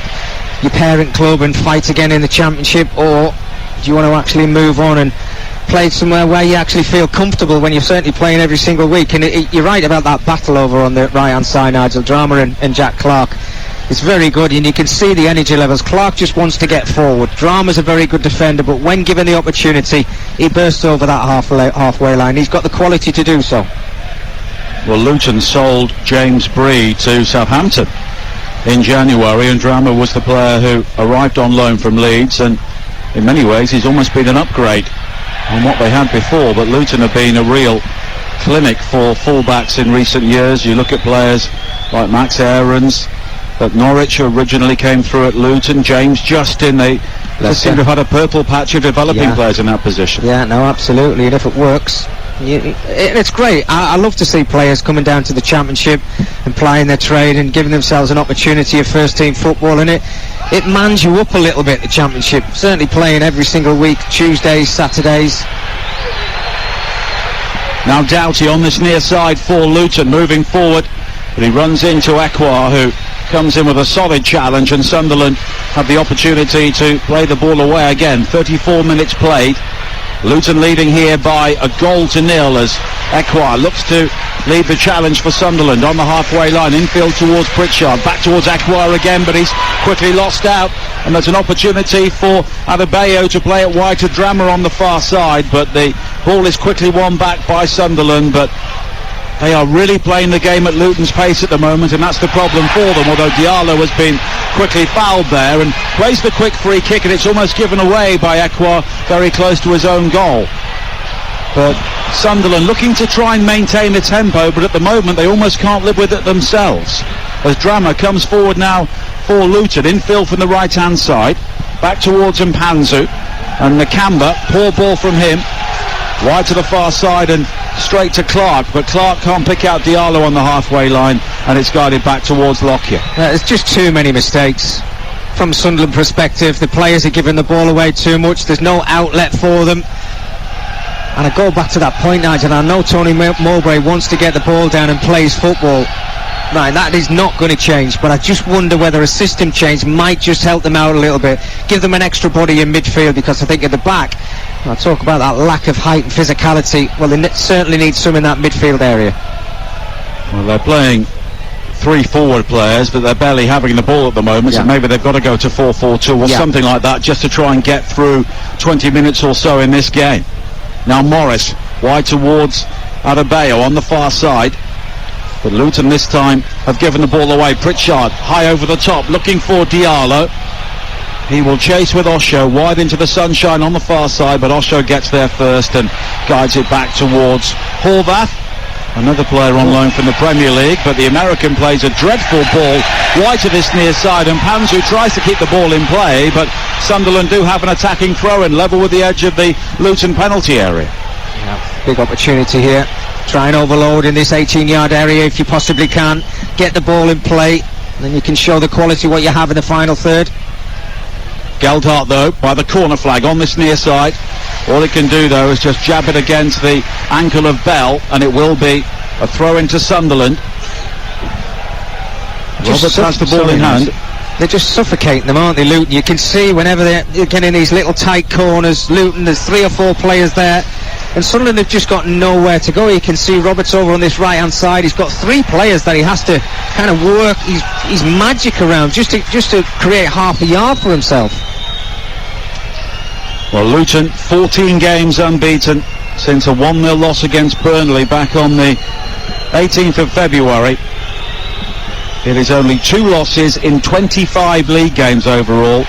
parent club and fight again in the Championship, or do you want to actually move on and play somewhere where you actually feel comfortable when you're certainly playing every single week? And you're right about that battle over on the right-hand side, Nigel. Drammer and Jack Clark. It's very good, and you can see the energy levels. Clark just wants to get forward. Drammer's a very good defender, but when given the opportunity, he bursts over that halfway line. He's got the quality to do so. Well, Luton sold James Bree to Southampton in January, and Drammer was the player who arrived on loan from Leeds, and in many ways he's almost been an upgrade on what they had before. But Luton have been a real clinic for fullbacks in recent years. You look at players like Max Aarons at Norwich, who originally came through at Luton, James Justin. They seem to have had a purple patch of developing players in that position. Yeah, no, absolutely, and if it works, it's great. I love to see players coming down to the Championship and playing their trade and giving themselves an opportunity of first team football, and it mans you up a little bit, the Championship. Certainly playing every single week, Tuesdays, Saturdays. Now Doughty on this near side for Luton, moving forward, but he runs into Ekwar, who comes in with a solid challenge, and Sunderland have the opportunity to play the ball away again. 34 minutes played. Luton leading here by a 0-0 as Ekwar looks to lead the challenge for Sunderland on the halfway line, infield towards Pritchard, back towards Ekwar again, but he's quickly lost out, and there's an opportunity for Adebayo to play it wide to Drammer on the far side, but the ball is quickly won back by Sunderland. But They are really playing the game at Luton's pace at the moment, and that's the problem for them, although Diallo has been quickly fouled there and plays the quick free kick, and it's almost given away by Ekwa very close to his own goal. But Sunderland looking to try and maintain the tempo, but at the moment they almost can't live with it themselves. As Drama comes forward now for Luton, infield from the right-hand side, back towards Mpanzu, and Nakamba, poor ball from him, wide to the far side and straight to Clark, but Clark can't pick out Diallo on the halfway line, and it's guided back towards Lockyer. There's just too many mistakes from Sunderland perspective. The players are giving the ball away too much. There's no outlet for them. And I go back to that point, Nigel, I know Tony Mowbray wants to get the ball down and play his football. Right, that is not going to change, but I just wonder whether a system change might just help them out a little bit, give them an extra body in midfield, because I think at the back, I talk about that lack of height and physicality, well, they certainly need some in that midfield area. Well, they're playing 3 forward players, but they're barely having the ball at the moment, so maybe they've got to go to 4-4-2 or something like that, just to try and get through 20 minutes or so in this game. Now Morris, wide towards Adebayo on the far side. But Luton this time have given the ball away. Pritchard high over the top, looking for Diallo. He will chase with Osho wide into the sunshine on the far side, but Osho gets there first and guides it back towards Horvath, another player on loan from the Premier League. But the American plays a dreadful ball wide to this near side, and Panzu tries to keep the ball in play, but Sunderland do have an attacking throw-in level with the edge of the Luton penalty area. Big opportunity here. Try and overload in this 18-yard area if you possibly can. Get the ball in play, and then you can show the quality what you have in the final third. Geldhart, though, by the corner flag on this near side. All it can do, though, is just jab it against the ankle of Bell, and it will be a throw into Sunderland. Roberts has the ball in hand. They're just suffocating them, aren't they, Luton? You can see whenever they're getting these little tight corners, Luton, there's 3 or 4 players there, and Sunderland have just got nowhere to go. You can see Roberts over on this right-hand side. He's got 3 players that he has to kind of work his magic around just to create half a yard for himself. Well, Luton, 14 games unbeaten since a 1-0 loss against Burnley back on the 18th of February. It is only 2 losses in 25 league games overall,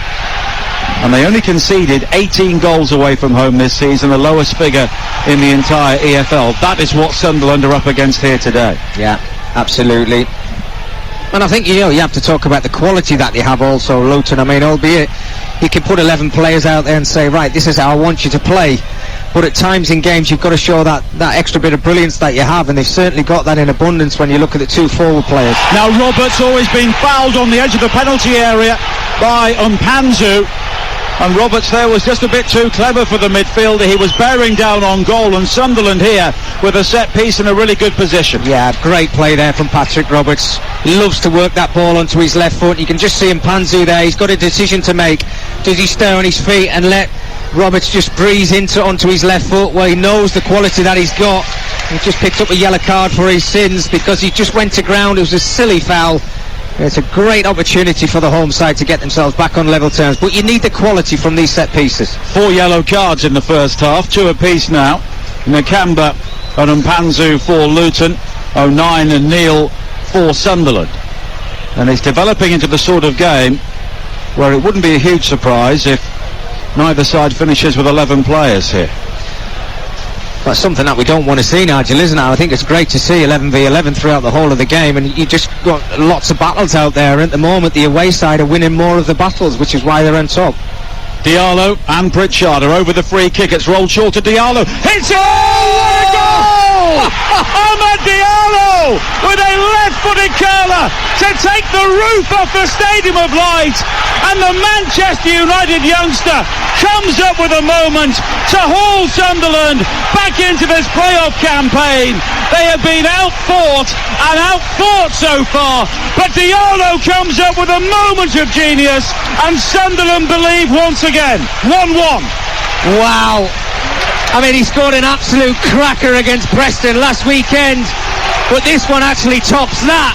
and they only conceded 18 goals away from home this season, the lowest figure in the entire EFL. That is what Sunderland are up against here today. Yeah, absolutely. And I think, you have to talk about the quality that they have also, Luton. I mean, albeit you can put 11 players out there and say, right, this is how I want you to play. But at times in games you've got to show that extra bit of brilliance that you have, and they've certainly got that in abundance when you look at the 2 forward players. Now Roberts always been fouled on the edge of the penalty area by Mpanzu, and Roberts there was just a bit too clever for the midfielder. He was bearing down on goal, and Sunderland here with a set piece in a really good position. Yeah, great play there from Patrick Roberts. He loves to work that ball onto his left foot. You can just see Mpanzu there. He's got a decision to make. Does he stay on his feet and let Roberts just breeze onto his left foot? Well, he knows the quality that he's got. He just picked up a yellow card for his sins because he just went to ground. It was a silly foul. It's a great opportunity for the home side to get themselves back on level terms, but you need the quality from these set pieces. 4 yellow cards in the first half, 2 apiece now. Nakamba and Mpanzu for Luton, O'Nien and Neal for Sunderland. And it's developing into the sort of game where it wouldn't be a huge surprise if neither side finishes with 11 players here. That's something that we don't want to see, Nigel, isn't it? I think it's great to see 11 v 11 throughout the whole of the game, and you just got lots of battles out there. At the moment, the away side are winning more of the battles, which is why they're on top. Diallo and Pritchard are over the free kick. It's rolled short to Diallo. It's a goal! Ahmed Diallo with a left-footed curler to take the roof off the Stadium of Light, and the Manchester United youngster comes up with a moment to haul Sunderland back into this playoff campaign. They have been outfought and outfought so far, but Diallo comes up with a moment of genius, and Sunderland believe once again. 1-1. Wow. I mean, he scored an absolute cracker against Preston last weekend, but this one actually tops that.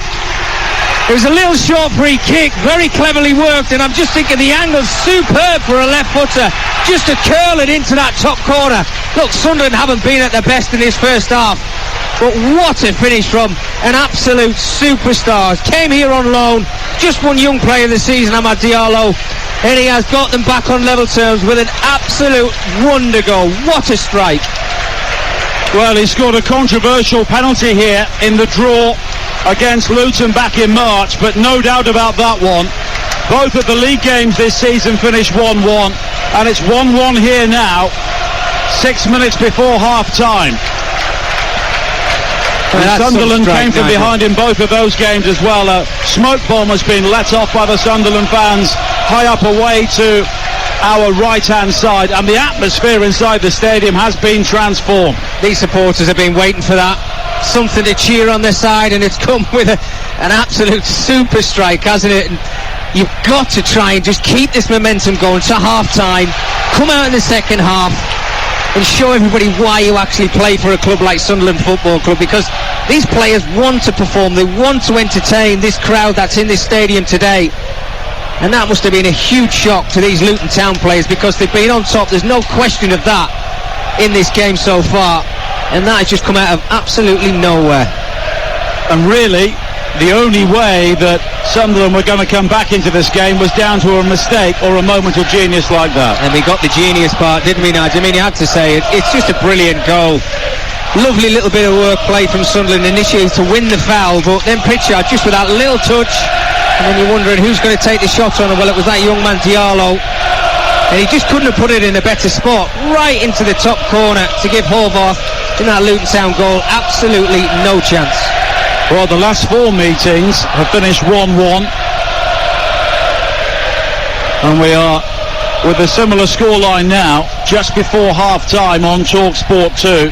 It was a little short free kick, very cleverly worked, and I'm just thinking the angle's superb for a left footer, just to curl it into that top corner. Look, Sunderland haven't been at their best in this first half, But what a finish from an absolute superstar. Came here on loan, just one young player of the season, Amad Diallo, and he has got them back on level terms with an absolute wonder goal. What a strike. Well, he scored a controversial penalty here in the draw against Luton back in March, but no doubt about that one. Both of the league games this season finished 1-1, and it's 1-1 here now, 6 minutes before half-time. Sunderland came from behind in both of those games as well. A smoke bomb has been let off by the Sunderland fans high up away to our right-hand side, and the atmosphere inside the stadium has been transformed. These supporters have been waiting for that, something to cheer on their side, and it's come with an absolute super strike, hasn't it? And you've got to try and just keep this momentum going to half-time, come out in the second half and show everybody why you actually play for a club like Sunderland Football Club, because these players want to perform, they want to entertain this crowd that's in this stadium today. And that must have been a huge shock to these Luton Town players, because they've been on top, there's no question of that in this game so far, and that has just come out of absolutely nowhere. And really, the only way that Sunderland were going to come back into this game was down to a mistake or a moment of genius like that. And we got the genius part, didn't we, Nigel? I mean, you had to say it. It's just a brilliant goal. Lovely little bit of work play from Sunderland initially to win the foul, but then Pritchard just with that little touch, and then you're wondering who's going to take the shot on him. Well, it was that young man Diallo, and he just couldn't have put it in a better spot, right into the top corner to give Horvath in that Luton Town goal absolutely no chance. Well, the last four meetings have finished 1-1, and we are with a similar scoreline now, just before half-time on Talksport 2.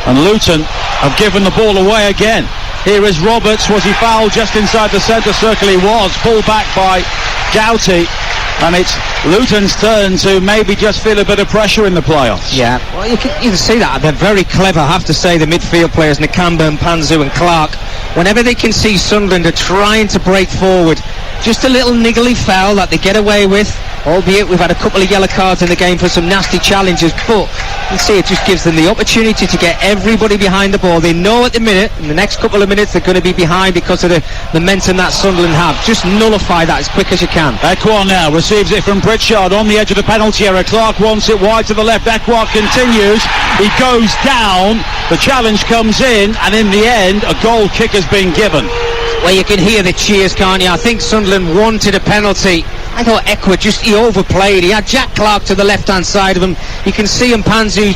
And Luton have given the ball away again. Here is Roberts. Was he fouled just inside the centre circle? He was. Pulled back by Doughty. And it's Luton's turn to maybe just feel a bit of pressure in the playoffs. Yeah, well, you can see that. They're very clever, I have to say, the midfield players, Nakamba and Panzu and Clark. Whenever they can see Sunderland are trying to break forward, just a little niggly foul that they get away with, albeit we've had a couple of yellow cards in the game for some nasty challenges, but you see it just gives them the opportunity to get everybody behind the ball. They know at the minute, in the next couple of minutes, they're going to be behind because of the momentum that Sunderland have. Just nullify that as quick as you can. Ekwar now receives it from Pritchard on the edge of the penalty area. Clark wants it wide to the left. Ekwar continues. He goes down. The challenge comes in, and in the end, a goal kick has been given. Well, you can hear the cheers, can't you? I think Sunderland wanted a penalty. I thought Ekwar he overplayed. He had Jack Clark to the left-hand side of him. You can see him, Panzu,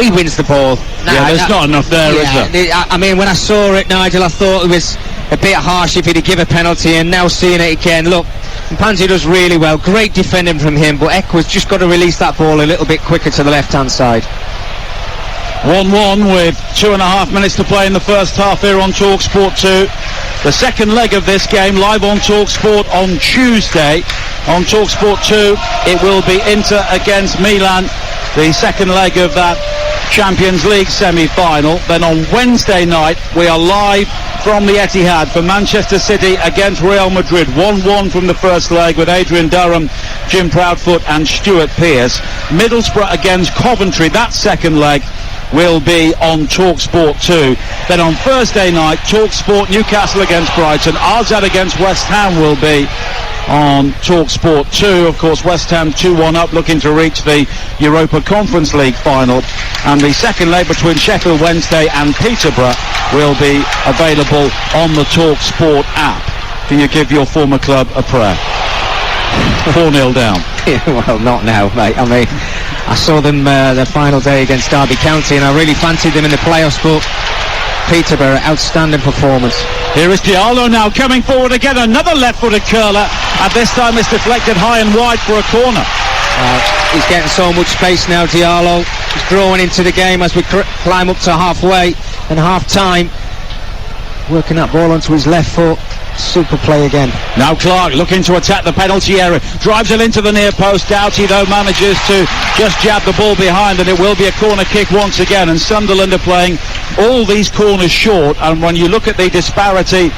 he wins the ball. There's not enough there, is there? I mean, when I saw it, Nigel, I thought it was a bit harsh if he'd give a penalty, and now seeing it again, look, Panzu does really well. Great defending from him, but Ekwar's just got to release that ball a little bit quicker to the left-hand side. 1-1 with 2.5 minutes to play in the first half here on Talksport 2. The second leg of this game live on Talksport on Tuesday. On Talksport 2 it will be Inter against Milan, the second leg of that Champions League semi-final. Then on Wednesday night we are live from the Etihad for Manchester City against Real Madrid. 1-1 from the first leg with Adrian Durham, Jim Proudfoot and Stuart Pearce. Middlesbrough against Coventry, that second leg will be on Talksport 2. Then on Thursday night, Talksport Newcastle against Brighton. AZ against West Ham will be on Talksport 2. Of course, West Ham 2-1 up, looking to reach the Europa Conference League final. And the second leg between Sheffield Wednesday and Peterborough will be available on the Talksport app. Can you give your former club a prayer? 4-0 down. Yeah, well, not now, mate. I mean, I saw them the final day against Derby County, and I really fancied them in the playoffs, but Peterborough, outstanding performance. Here is Diallo now coming forward again, another left-footed curler, and this time it's deflected high and wide for a corner. He's getting so much space now, Diallo. He's growing into the game as we climb up to halfway and half-time. Working that ball onto his left foot. super play again. Now Clark looking to attack the penalty area, drives it into the near post. Doughty though manages to just jab the ball behind, and it will be a corner kick once again. And Sunderland are playing all these corners short, and when you look at the disparity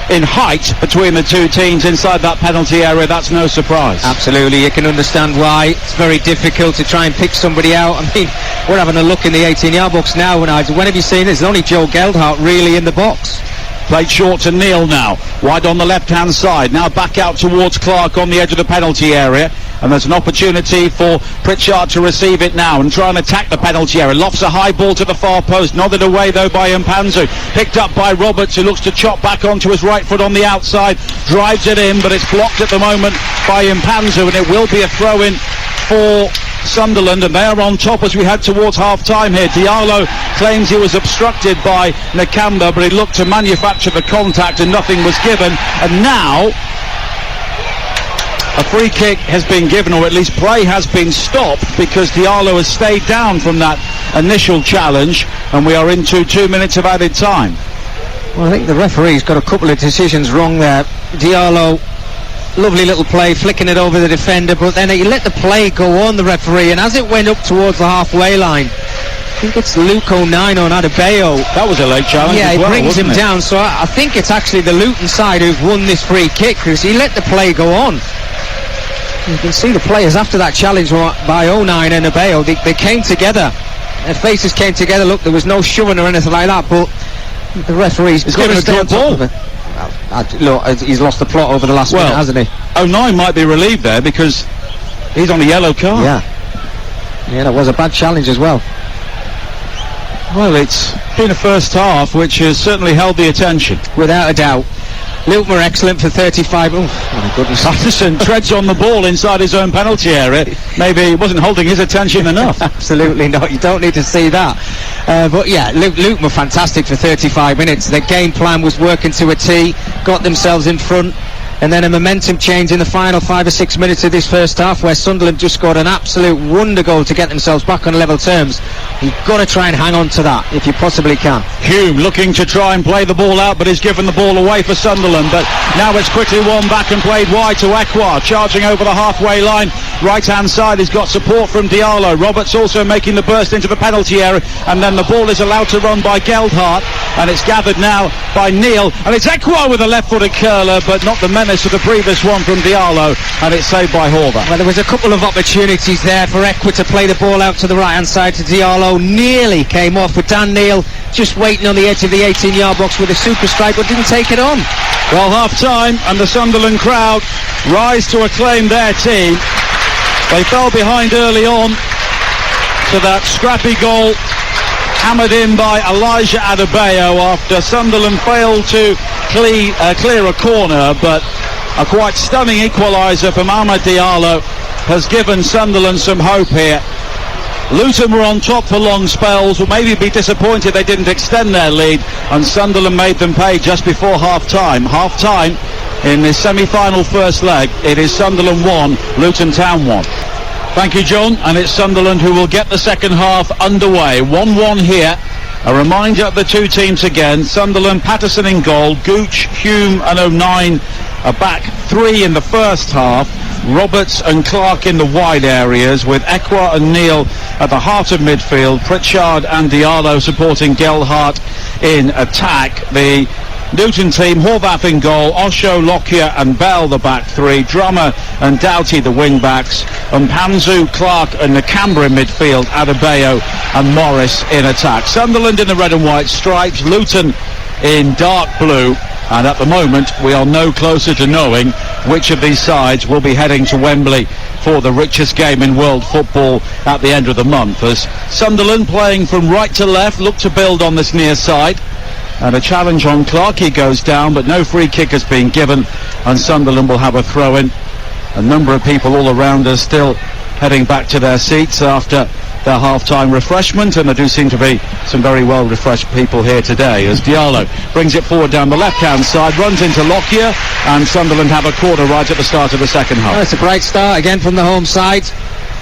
in height between the two teams inside that penalty area, that's no surprise. Absolutely, you can understand why it's very difficult to try and pick somebody out. I mean, we're having a look in the 18-yard box now, when have you seen this? There's only Joe Geldhart really in the box. Played short to Neil now, wide on the left-hand side. Now back out towards Clark on the edge of the penalty area, and there's an opportunity for Pritchard to receive it now and try and attack the penalty area. Lofts a high ball to the far post, nodded away though by Mpanzu, picked up by Roberts, who looks to chop back onto his right foot on the outside, drives it in, but it's blocked at the moment by Mpanzu, and it will be a throw-in for Sunderland, and they are on top as we head towards half-time here. Diallo claims he was obstructed by Nakamba, but he looked to manufacture the contact and nothing was given. And now a free kick has been given, or at least play has been stopped, because Diallo has stayed down from that initial challenge, and we are into 2 minutes of added time. Well, I think the referee's got a couple of decisions wrong there. Diallo, lovely little play, flicking it over the defender, but then he let the play go on, the referee, and as it went up towards the halfway line, I think it's Luke O'Nine on Adebayo. That was a late challenge. Yeah, as well, it brings him it? down, so I think it's actually the Luton side who've won this free kick, because he let the play go on. You can see the players after that challenge by O'Nine and Adebayo, they came together. Their faces came together. Look, there was no shoving or anything like that, but the referee's got to stay on top of it. Look, he's lost the plot over the last minute, hasn't he? O'Nine might be relieved there because he's on a yellow card. Yeah, that was a bad challenge as well. Well, it's been a first half which has certainly held the attention. Without a doubt. Luton were excellent for 35. Oh, my goodness. Patterson treads on the ball inside his own penalty area. Maybe he wasn't holding his attention enough. Absolutely not. You don't need to see that. But yeah, Luton were fantastic for 35 minutes. Their game plan was working to a T, got themselves in front, and then a momentum change in the final 5 or 6 minutes of this first half, where Sunderland just scored an absolute wonder goal to get themselves back on level terms. You've got to try and hang on to that if you possibly can. Hume looking to try and play the ball out, but he's given the ball away for Sunderland. But now it's quickly won back and played wide to Ekwa, charging over the halfway line. Right-hand side, he's got support from Diallo. Roberts also making the burst into the penalty area, and then the ball is allowed to run by Geldhart, and it's gathered now by Neil, and it's Ekwa with a left-footed curler, but not the menace of the previous one from Diallo, and it's saved by Horvath. Well, there was a couple of opportunities there for Ekwa to play the ball out to the right-hand side to Diallo. Nearly came off, but Dan Neil just waiting on the edge of the 18-yard box with a super strike, but didn't take it on. Well, half-time, and the Sunderland crowd rise to acclaim their team. They fell behind early on to that scrappy goal hammered in by Elijah Adebayo after Sunderland failed to clear a corner, but a quite stunning equaliser from Amad Diallo has given Sunderland some hope here. Luton were on top for long spells, will maybe be disappointed they didn't extend their lead, and Sunderland made them pay just before half-time. Half-time in this semi-final first leg, it is Sunderland 1, Luton Town 1. Thank you, John, and it's Sunderland who will get the second half underway. 1-1 here. A reminder of the two teams again. Sunderland, Patterson in goal, Gooch, Hume and O'Nine are back three in the first half. Roberts and Clark in the wide areas, with Ekwa and Neil at the heart of midfield. Pritchard and Diallo supporting Geldhart in attack. The Luton team, Horvath in goal, Osho, Lockyer and Bell the back three, Drummer and Doughty the wing backs, and Mpanzu, Clark and Nakamba in midfield, Adebayo and Morris in attack. Sunderland in the red and white stripes, Luton in dark blue, and at the moment we are no closer to knowing which of these sides will be heading to Wembley for the richest game in world football at the end of the month, as Sunderland, playing from right to left, look to build on this near side. And a challenge on Clark, he goes down, but no free kick has been given, and Sunderland will have a throw-in. A number of people all around us still heading back to their seats after their half-time refreshment, and there do seem to be some very well-refreshed people here today, as Diallo brings it forward down the left-hand side, runs into Lockyer, and Sunderland have a corner right at the start of the second half. Well, it's a great start again from the home side,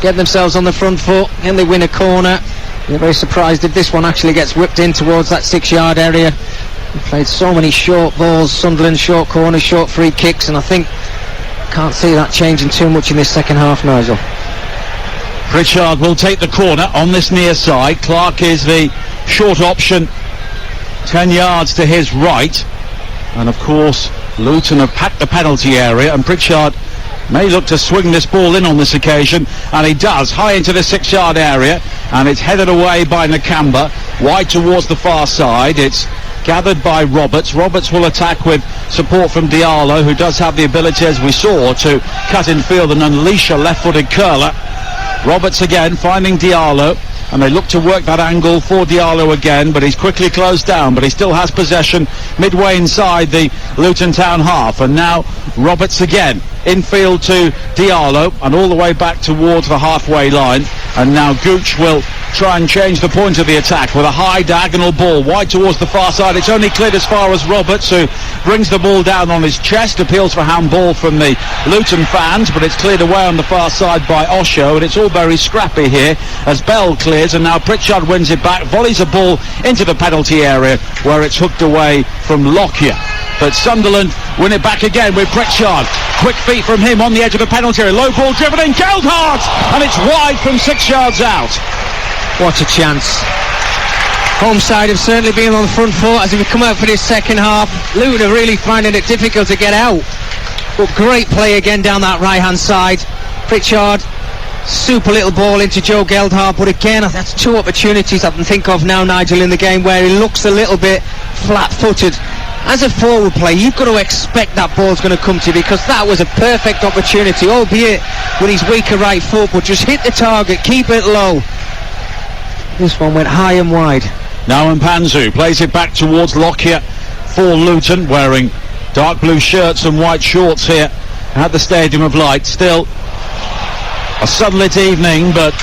getting themselves on the front foot, and they win a corner. They're very surprised if this one actually gets whipped in towards that 6-yard area. He played so many short balls, Sunderland, short corners, short free kicks, and I think can't see that changing too much in this second half, Nigel. Pritchard will take the corner on this near side. Clark is the short option, 10 yards to his right. And of course, Luton have packed the penalty area, and Pritchard may look to swing this ball in on this occasion, and he does, high into the 6-yard area, and it's headed away by Nakamba, wide towards the far side. It's gathered by Roberts. Roberts will attack with support from Diallo, who does have the ability, as we saw, to cut in field and unleash a left-footed curler. Roberts again finding Diallo, and they look to work that angle for Diallo again, but he's quickly closed down, but he still has possession midway inside the Luton Town half. And now Roberts again infield to Diallo and all the way back towards the halfway line, and now Gooch will try and change the point of the attack with a high diagonal ball wide towards the far side. It's only cleared as far as Roberts, who brings the ball down on his chest, appeals for handball from the Luton fans, but it's cleared away on the far side by Osho, and it's all very scrappy here as Bell clears, and now Pritchard wins it back, volleys a ball into the penalty area where it's hooked away from Lockyer. But Sunderland win it back again with Pritchard. Quick feet from him on the edge of the penalty area. Low ball driven in, Geldhart! And it's wide from 6 yards out. What a chance. Home side have certainly been on the front foot as we come out for this second half. Luton are really finding it difficult to get out. But great play again down that right-hand side. Pritchard, super little ball into Joe Geldhart, but again, that's two opportunities I can think of now, Nigel, in the game where he looks a little bit flat-footed. As a forward player, you've got to expect that ball's going to come to you, because that was a perfect opportunity, albeit with his weaker right foot, but just hit the target, keep it low. This one went high and wide. Now Mpanzu plays it back towards Lockyer for Luton, wearing dark blue shirts and white shorts here at the Stadium of Light. Still a sunlit evening, but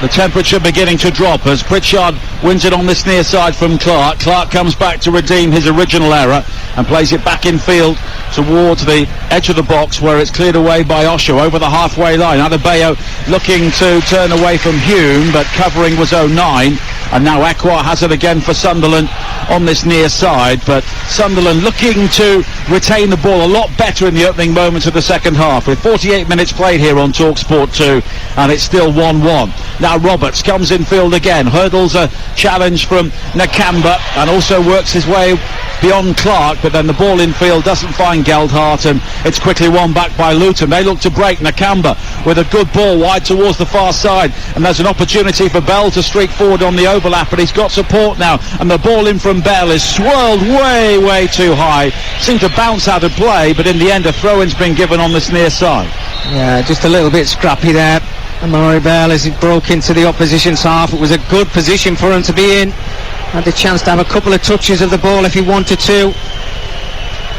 the temperature beginning to drop as Pritchard wins it on this near side from Clark. Clark comes back to redeem his original error and plays it back in field towards the edge of the box, where it's cleared away by Osho over the halfway line. Adebayo looking to turn away from Hume, but covering was 09. And now Ekwa has it again for Sunderland on this near side, but Sunderland looking to retain the ball a lot better in the opening moments of the second half, with 48 minutes played here on Talksport 2, and it's still 1-1. Now Roberts comes in field again, hurdles a challenge from Nakamba, and also works his way beyond Clark, but then the ball in field doesn't find Geldhart, and it's quickly won back by Luton. They look to break. Nakamba with a good ball wide towards the far side, and there's an opportunity for Bell to streak forward on the overlap, but he's got support now, and the ball in from Bell is swirled way too high. Seemed to bounce out of play, but in the end a throw-in's been given on this near side. Yeah, just a little bit scrappy there. Amari Bell, as he broke into the opposition's half, it was a good position for him to be in. Had the chance to have a couple of touches of the ball if he wanted to.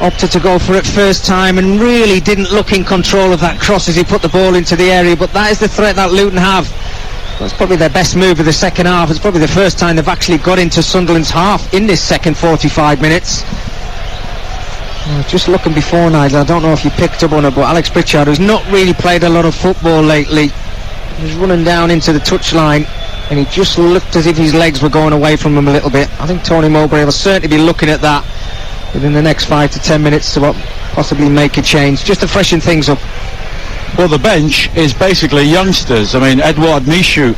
Opted to go for it first time and really didn't look in control of that cross as he put the ball into the area, but that is the threat that Luton have. That's probably their best move of the second half. It's probably the first time they've actually got into Sunderland's half in this second 45 minutes. Just looking before, Nigel, I don't know if you picked up on it, but Alex Pritchard, who's not really played a lot of football lately, was running down into the touchline, and he just looked as if his legs were going away from him a little bit. I think Tony Mowbray will certainly be looking at that within the next 5 to 10 minutes to possibly make a change, just to freshen things up. Well, the bench is basically youngsters. I mean, Edouard Michou,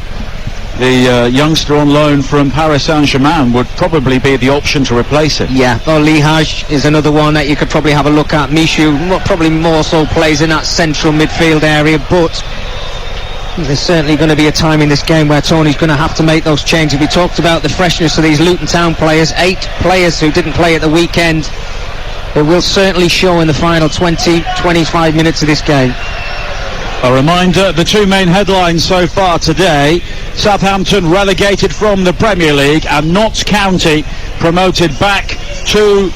the youngster on loan from Paris Saint-Germain, would probably be the option to replace him. Yeah, Lihaj is another one that you could probably have a look at. Michou probably more so plays in that central midfield area, but there's certainly going to be a time in this game where Tony's going to have to make those changes. We talked about the freshness of these Luton Town players, 8 players who didn't play at the weekend. It will certainly show in the final 20-25 minutes of this game. A reminder, the two main headlines so far today: Southampton relegated from the Premier League, and Notts County promoted back to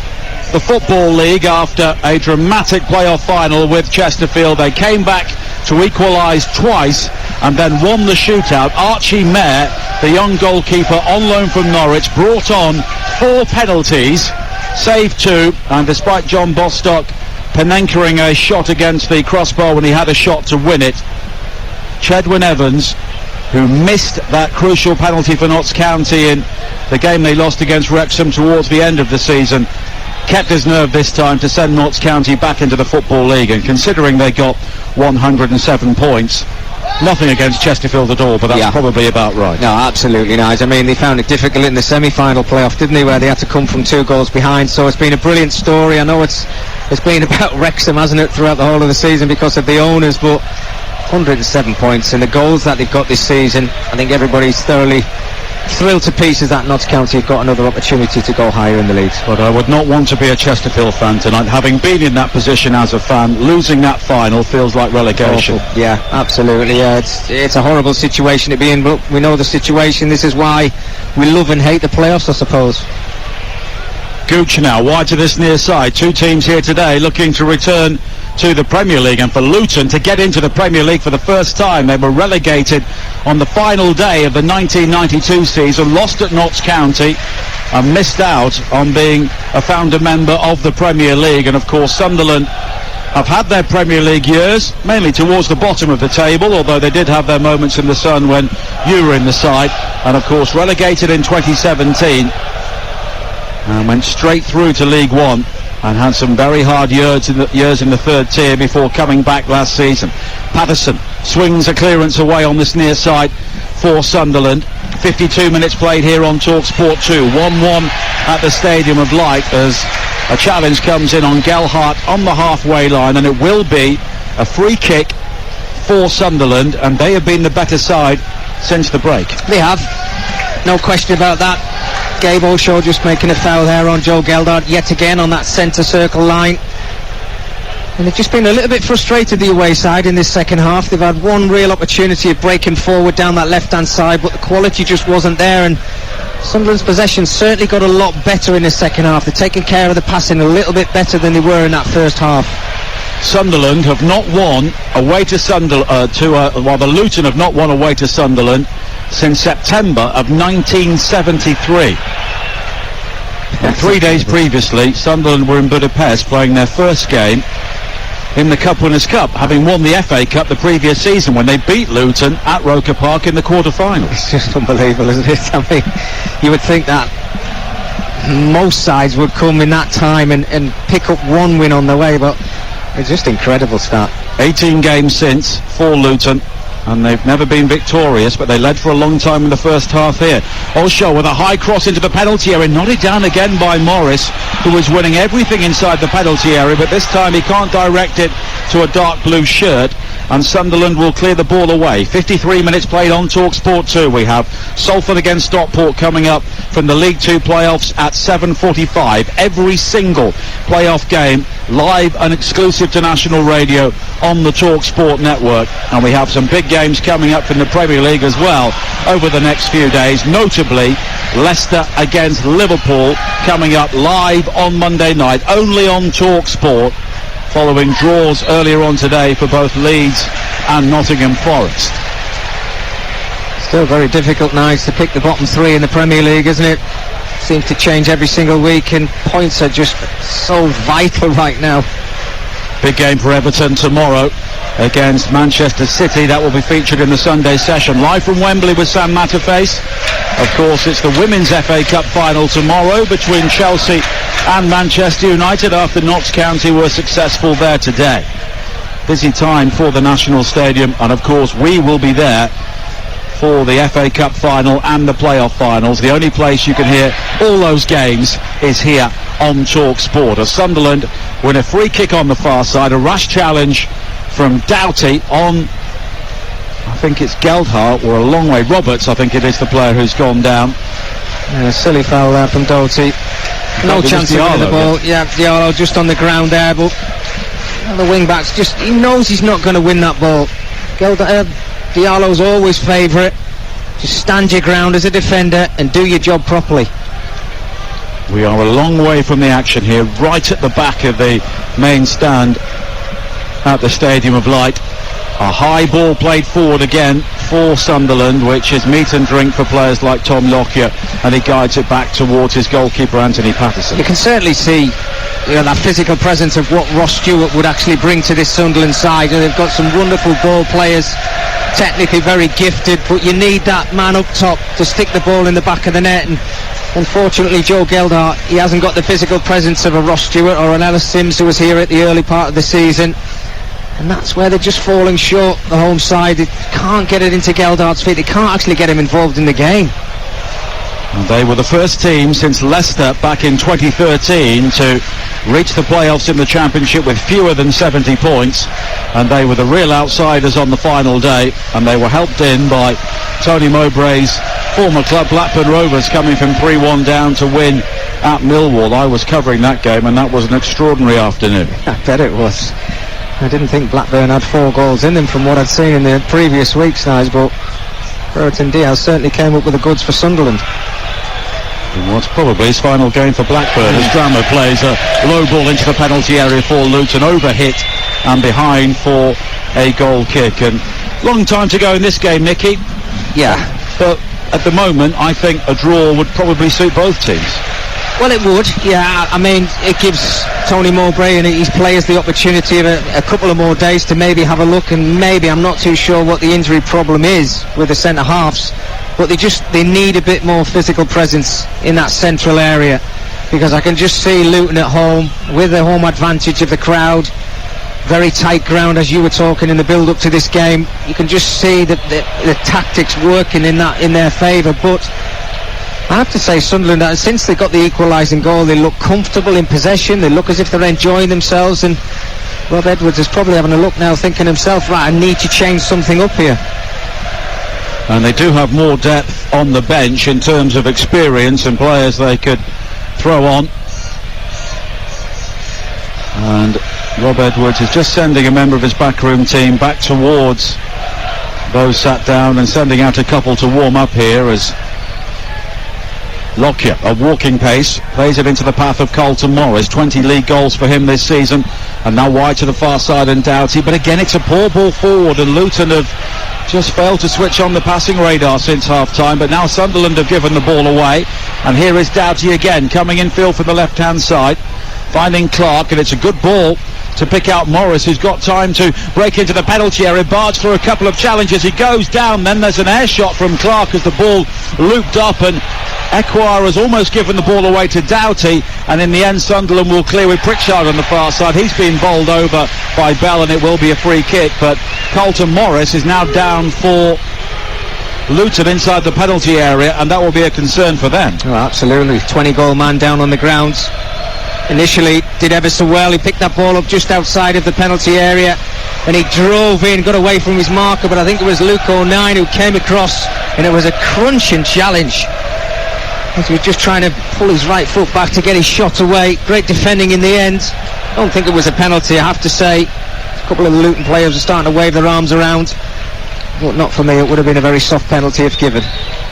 the Football League after a dramatic playoff final with Chesterfield. They came back to equalise twice and then won the shootout. Archie Mair, the young goalkeeper on loan from Norwich, brought on 4 penalties, saved 2, and despite John Bostock Penenkering a shot against the crossbar when he had a shot to win it, Chedwin Evans who missed that crucial penalty for Notts County in the game they lost against Wrexham towards the end of the season, kept his nerve this time to send Notts County back into the Football League. And considering they got 107 points, nothing against Chesterfield at all, but that's probably about right. No, absolutely nice. I mean, they found it difficult in the semi-final playoff, didn't they, where they had to come from 2 goals behind. So it's been a brilliant story. I know it's been about Wrexham, hasn't it, throughout the whole of the season because of the owners, but 107 points and the goals that they've got this season, I think everybody's thoroughly thrilled to pieces that Notts County have got another opportunity to go higher in the league. But I would not want to be a Chesterfield fan tonight. Having been in that position as a fan, losing that final feels like relegation. Awful. Yeah, absolutely. Yeah, it's a horrible situation to be in, but we know the situation. This is why we love and hate the playoffs, I suppose. Gooch now wide to this near side. 2 teams here today looking to return to the Premier League, and for Luton to get into the Premier League for the first time. They were relegated on the final day of the 1992 season, lost at Notts County and missed out on being a founder member of the Premier League. And of course Sunderland have had their Premier League years mainly towards the bottom of the table, although they did have their moments in the sun when you were in the side, and of course relegated in 2017 and went straight through to League One and had some very hard years in the 3rd tier before coming back last season. Patterson swings a clearance away on this near side for Sunderland. 52 minutes played here on Talksport 2. 1-1 at the Stadium of Light as a challenge comes in on Gelhardt on the halfway line, and it will be a free kick for Sunderland, and they have been the better side since the break. They have, no question about that. Gabe O'Shaw just making a foul there on Joe Gelhardt yet again on that centre circle line. And they've just been a little bit frustrated, the away side, in this second half. They've had one real opportunity of breaking forward down that left-hand side, but the quality just wasn't there, and Sunderland's possession certainly got a lot better in the second half. They're taking care of the passing a little bit better than they were in that first half. Sunderland have not won away to the Luton have not won away to Sunderland since September of 1973. And 3 days previously, Sunderland were in Budapest playing their first game in the Cup Winners' Cup, having won the FA Cup the previous season when they beat Luton at Roker Park in the quarter-finals. It's just unbelievable, isn't it? I mean, you would think that most sides would come in that time and pick up one win on the way, but it's just incredible start. 18 games since for Luton, and they've never been victorious, but they led for a long time in the first half here. O'Shaw with a high cross into the penalty area, nodded down again by Morris, who was winning everything inside the penalty area, but this time he can't direct it to a dark blue shirt, and Sunderland will clear the ball away. 53 minutes played on Talksport 2. We have Salford against Stockport coming up from the League 2 playoffs at 7:45. Every single playoff game live and exclusive to national radio on the Talksport network, and we have some big games coming up from the Premier League as well over the next few days, notably Leicester against Liverpool coming up live on Monday night, only on Talksport, following draws earlier on today for both Leeds and Nottingham Forest. Still very difficult nights to pick the bottom 3 in the Premier League, isn't it? Seems to change every single week, and points are just so vital right now. Big game for Everton tomorrow against Manchester City. That will be featured in the Sunday session. Live from Wembley with Sam Matterface. Of course, it's the Women's FA Cup final tomorrow between Chelsea and Manchester United after Notts County were successful there today. Busy time for the National Stadium, and of course we will be there for the FA Cup final and the playoff finals. The only place you can hear all those games is here on Talksport. As Sunderland win a free kick on the far side, a rash challenge from Doughty on, I think it's Gelhardt, or a long way Roberts, I think it is the player who's gone down. Yeah, silly foul there from Doughty. No chance of winning the ball. Yeah, Diallo just on the ground there, but the wing-back's just, he knows he's not going to win that ball. Diallo's always favourite. Just stand your ground as a defender and do your job properly. We are a long way from the action here, right at the back of the main stand at the Stadium of Light. A high ball played forward again for Sunderland, which is meat and drink for players like Tom Lockyer, and he guides it back towards his goalkeeper Anthony Patterson. You can certainly see that physical presence of what Ross Stewart would actually bring to this Sunderland side, and they've got some wonderful ball players technically very gifted, but you need that man up top to stick the ball in the back of the net, and unfortunately Joe Geldart, he hasn't got the physical presence of a Ross Stewart or an Ellis Sims who was here at the early part of the season, and that's where they're just falling short, the home side. They can't get it into Geldart's feet, they can't actually get him involved in the game. And they were the first team since Leicester back in 2013 to reach the playoffs in the Championship with fewer than 70 points, and they were the real outsiders on the final day, and they were helped in by Tony Mowbray's former club Blackburn Rovers coming from 3-1 down to win at Millwall. I was covering that game, and that was an extraordinary afternoon. I bet it was. I didn't think Blackburn had 4 goals in them from what I'd seen in the previous weeks, guys, but Brereton Diaz certainly came up with the goods for Sunderland. In what's probably his final game for Blackburn, as Drama plays a low ball into the penalty area for Luton, over hit and behind for a goal kick. And long time to go in this game, Nicky. Yeah. But at the moment, I think a draw would probably suit both teams. Well, it would, yeah. I mean, it gives Tony Mowbray and his players the opportunity of a couple of more days to maybe have a look, and maybe, I'm not too sure what the injury problem is with the centre-halves, but they need a bit more physical presence in that central area, because I can just see Luton at home with the home advantage of the crowd, very tight ground, as you were talking in the build-up to this game. You can just see the tactics working in their favour, but I have to say Sunderland, since they got the equalising goal, they look comfortable in possession, they look as if they're enjoying themselves, and Rob Edwards is probably having a look now, thinking himself, right, I need to change something up here. And they do have more depth on the bench in terms of experience and players they could throw on. And Rob Edwards is just sending a member of his backroom team back towards those sat down, and sending out a couple to warm up here as Lockyer, a walking pace, plays it into the path of Carlton Morris. 20 league goals for him this season, and now wide to the far side and Doughty, but again it's a poor ball forward, and Luton have just failed to switch on the passing radar since half-time, but now Sunderland have given the ball away, and here is Doughty again, coming in field from the left-hand side, finding Clark, and it's a good ball to pick out Morris, who's got time to break into the penalty area, barge through a couple of challenges, he goes down, then there's an air shot from Clark as the ball looped up, and Ekwar has almost given the ball away to Doughty, and in the end Sunderland will clear with Pritchard on the far side. He's been bowled over by Bell, and it will be a free kick, but Carlton Morris is now down for Luton inside the penalty area, and that will be a concern for them. Oh, absolutely. 20-goal man down on the grounds. Initially did ever so well, he picked that ball up just outside of the penalty area, and he drove in, got away from his marker, but I think it was Luke O'Nien who came across, and it was a crunching challenge. He was just trying to pull his right foot back to get his shot away. Great defending in the end. I don't think it was a penalty, I have to say. A couple of the Luton players are starting to wave their arms around, but not for me. It would have been a very soft penalty if given.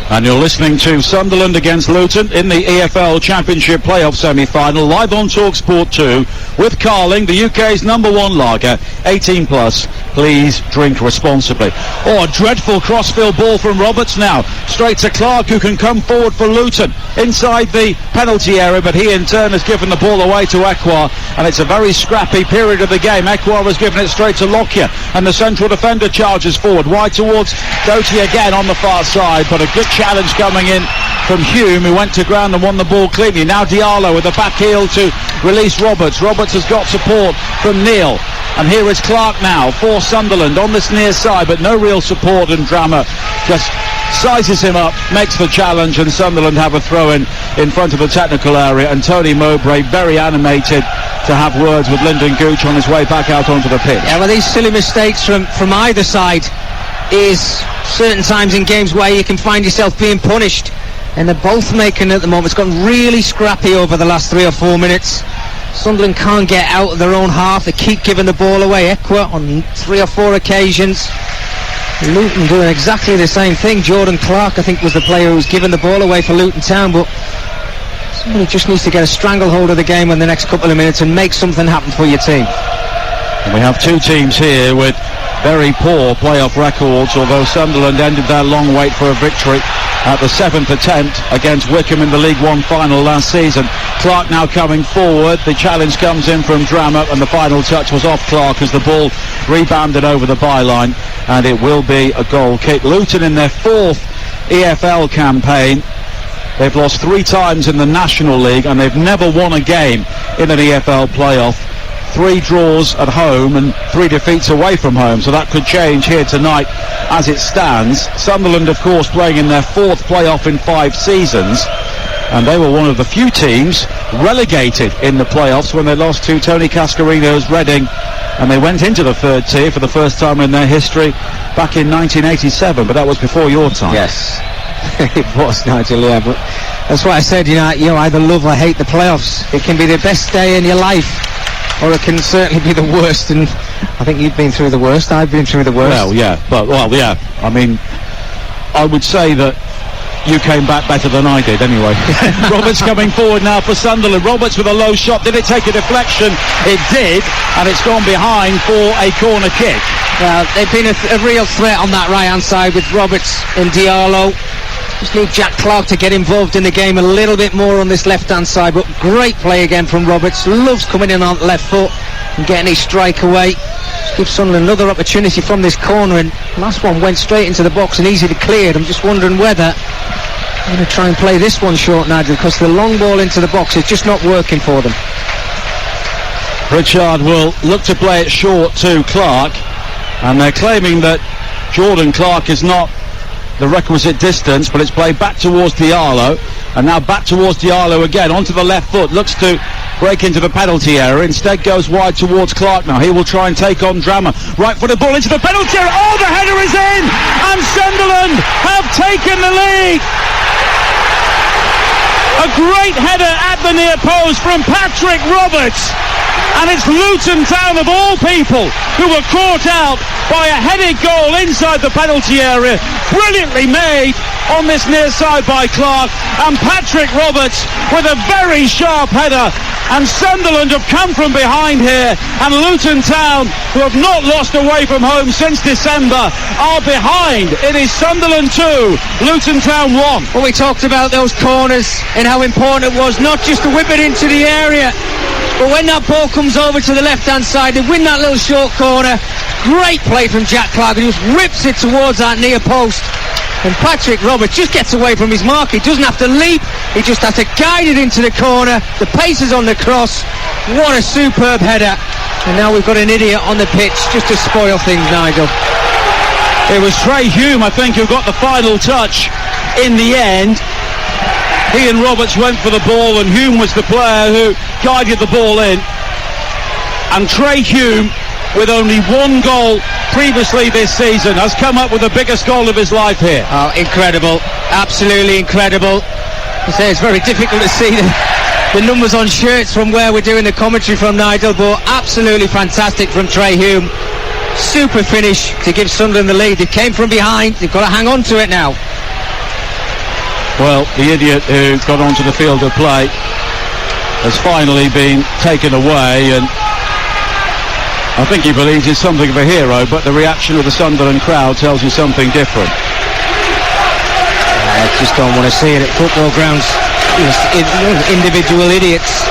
And you're listening to Sunderland against Luton in the EFL Championship playoff semi-final, live on Talksport 2 with Carling, the UK's #1 lager, 18 plus. Please drink responsibly. Oh, a dreadful crossfield ball from Roberts now, straight to Clark, who can come forward for Luton inside the penalty area, but he in turn has given the ball away to Ekwar, and it's a very scrappy period of the game. Ekwar has given it straight to Lockyer, and the central defender charges forward, wide towards Doughty again on the far side, but a good challenge coming in from Hume, who went to ground and won the ball cleanly. Now Diallo with a back heel to release Roberts. Roberts has got support from Neal, and here is Clark now for Sunderland on this near side, but no real support, and Drama just sizes him up, makes the challenge, and Sunderland have a throw-in in front of the technical area, and Tony Mowbray very animated to have words with Lyndon Gooch on his way back out onto the pitch. Yeah, well, these silly mistakes from either side is certain times in games where you can find yourself being punished, and they're both making at the moment. It's gone really scrappy over the last 3 or 4 minutes. Sunderland can't get out of their own half, they keep giving the ball away. Ekwar on 3 or 4 occasions. Luton doing exactly the same thing. Jordan Clark, I think, was the player who was giving the ball away for Luton Town, but somebody just needs to get a stranglehold of the game in the next couple of minutes and make something happen for your team. And we have two teams here with very poor playoff records, although Sunderland ended their long wait for a victory at the 7th attempt against Wycombe in the League One final last season. Clark now coming forward, the challenge comes in from Drama, and the final touch was off Clark as the ball rebounded over the byline. and it will be a goal kick. Luton in their 4th EFL campaign. They've lost 3 times in the National League, and they've never won a game in an EFL playoff. 3 draws at home and 3 defeats away from home, so that could change here tonight as it stands. Sunderland, of course, playing in their 4th playoff in 5 seasons, and they were one of the few teams relegated in the playoffs when they lost to Tony Cascarino's Reading, and they went into the 3rd tier for the first time in their history back in 1987, but that was before your time. Yes. It was, Nigel, yeah, but that's what I said, you either love or hate the playoffs. It can be the best day in your life, or it can certainly be the worst, and I think you've been through the worst, I've been through the worst. Well, yeah, I mean, I would say that you came back better than I did anyway. Roberts coming forward now for Sunderland. Roberts with a low shot. Did it take a deflection? It did, and it's gone behind for a corner kick. Well, they've been a real threat on that right-hand side with Roberts and Diallo. Just need Jack Clark to get involved in the game a little bit more on this left-hand side, but great play again from Roberts. Loves coming in on the left foot and getting his strike away. Just gives Sunderland another opportunity from this corner, and last one went straight into the box and easily cleared. I'm just wondering whether I'm going to try and play this one short, Nigel, because the long ball into the box is just not working for them. Pritchard will look to play it short to Clark, and they're claiming that Jordan Clark is not the requisite distance, but it's played back towards Diallo, and now back towards Diallo again, onto the left foot, looks to break into the penalty area, instead goes wide towards Clark now. He will try and take on Drama. Right footed ball into the penalty area, oh, the header is in, and Sunderland have taken the lead. A great header at the near post from Patrick Roberts, and it's Luton Town of all people who were caught out by a headed goal inside the penalty area, brilliantly made on this near side by Clark, and Patrick Roberts with a very sharp header, and Sunderland have come from behind here, and Luton Town, who have not lost away from home since December, are behind. It is Sunderland 2, Luton Town 1. Well, we talked about those corners and how important it was not just to whip it into the area, but when that ball comes over to the left-hand side, they win that little short corner. Great play from Jack Clark, who just rips it towards that near post. And Patrick Roberts just gets away from his mark. He doesn't have to leap, he just has to guide it into the corner. The pace is on the cross. What a superb header. And now we've got an idiot on the pitch just to spoil things, Nigel. It was Trey Hume, I think, who got the final touch in the end. He and Roberts went for the ball, and Hume was the player who guided the ball in. And Trey Hume, with only 1 goal previously this season, has come up with the biggest goal of his life here. Oh, incredible. Absolutely incredible. I say it's very difficult to see the numbers on shirts from where we're doing the commentary from, Nigel, but absolutely fantastic from Trey Hume. Super finish to give Sunderland the lead. They came from behind, they've got to hang on to it now. Well, the idiot who got onto the field of play has finally been taken away, and I think he believes he's something of a hero, but the reaction of the Sunderland crowd tells you something different. I just don't want to see it at football grounds. Individual idiots.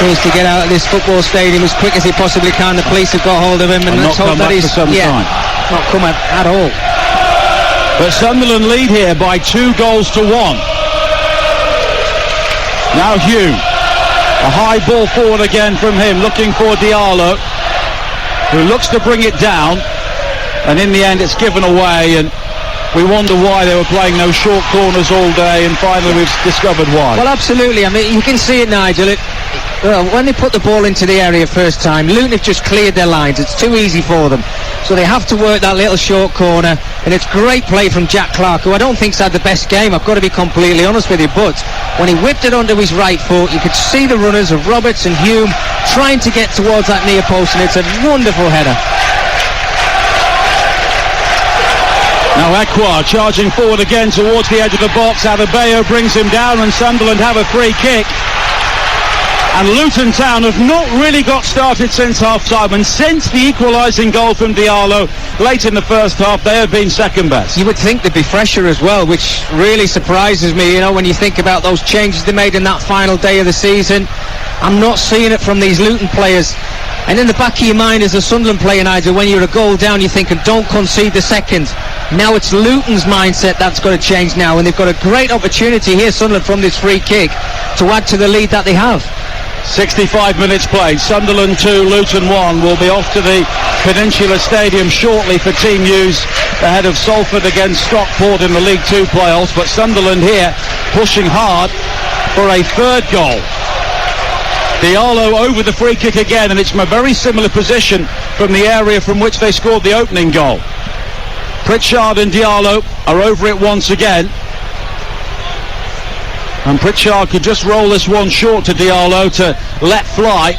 He needs to get out of this football stadium as quick as he possibly can. The police have got hold of him, and let's hope that he's not come up at all. But Sunderland lead here by 2 goals to 1. Now Hume. A high ball forward again from him, looking for Diallo, who looks to bring it down, and in the end it's given away, and we wonder why they were playing those short corners all day, and finally we've discovered why. Well, absolutely. I mean, you can see it, Nigel. When they put the ball into the area first time, Luton have just cleared their lines. It's too easy for them. So they have to work that little short corner, and it's great play from Jack Clark, who I don't think's had the best game, I've got to be completely honest with you, but when he whipped it onto his right foot, you could see the runners of Roberts and Hume trying to get towards that near post, and it's a wonderful header. Now Aqua charging forward again towards the edge of the box. Adebayo brings him down, and Sunderland have a free kick. And Luton Town have not really got started since half-time, and since the equalising goal from Diallo late in the first half, they have been second best. You would think they'd be fresher as well, which really surprises me, when you think about those changes they made in that final day of the season. I'm not seeing it from these Luton players. And in the back of your mind as a Sunderland player, Nigel, when you're a goal down, you're thinking, don't concede the second. Now it's Luton's mindset that's got to change now, and they've got a great opportunity here, Sunderland, from this free kick to add to the lead that they have. 65 minutes played. Sunderland 2, Luton 1. Will be off to the Peninsula Stadium shortly for team news ahead of Salford against Stockport in the League 2 playoffs. But Sunderland here pushing hard for a third goal. Diallo over the free kick again, and it's from a very similar position from the area from which they scored the opening goal. Pritchard and Diallo are over it once again. And Pritchard could just roll this one short to Diallo to let fly.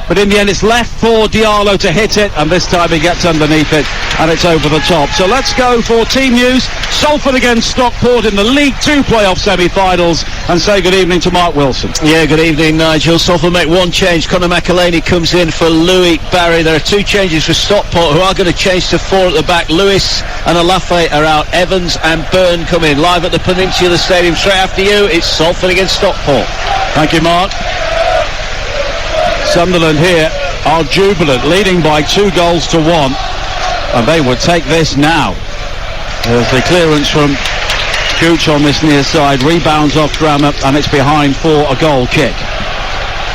But in the end, it's left for Diallo to hit it, and this time he gets underneath it, and it's over the top. So let's go for team news. Salford against Stockport in the League 2 playoff semi-finals, and say good evening to Mark Wilson. Yeah, good evening, Nigel. Salford make one change. Conor McElhaney comes in for Louis Barry. There are two changes for Stockport, who are going to change to four at the back. Lewis and Olafe are out. Evans and Byrne come in. Live at the Peninsula Stadium. Straight after you, it's Salford against Stockport. Thank you, Mark. Sunderland here are jubilant, leading by 2-1, and they would take this now. There's the clearance from Gooch on this near side, rebounds off Drama, and it's behind for a goal kick.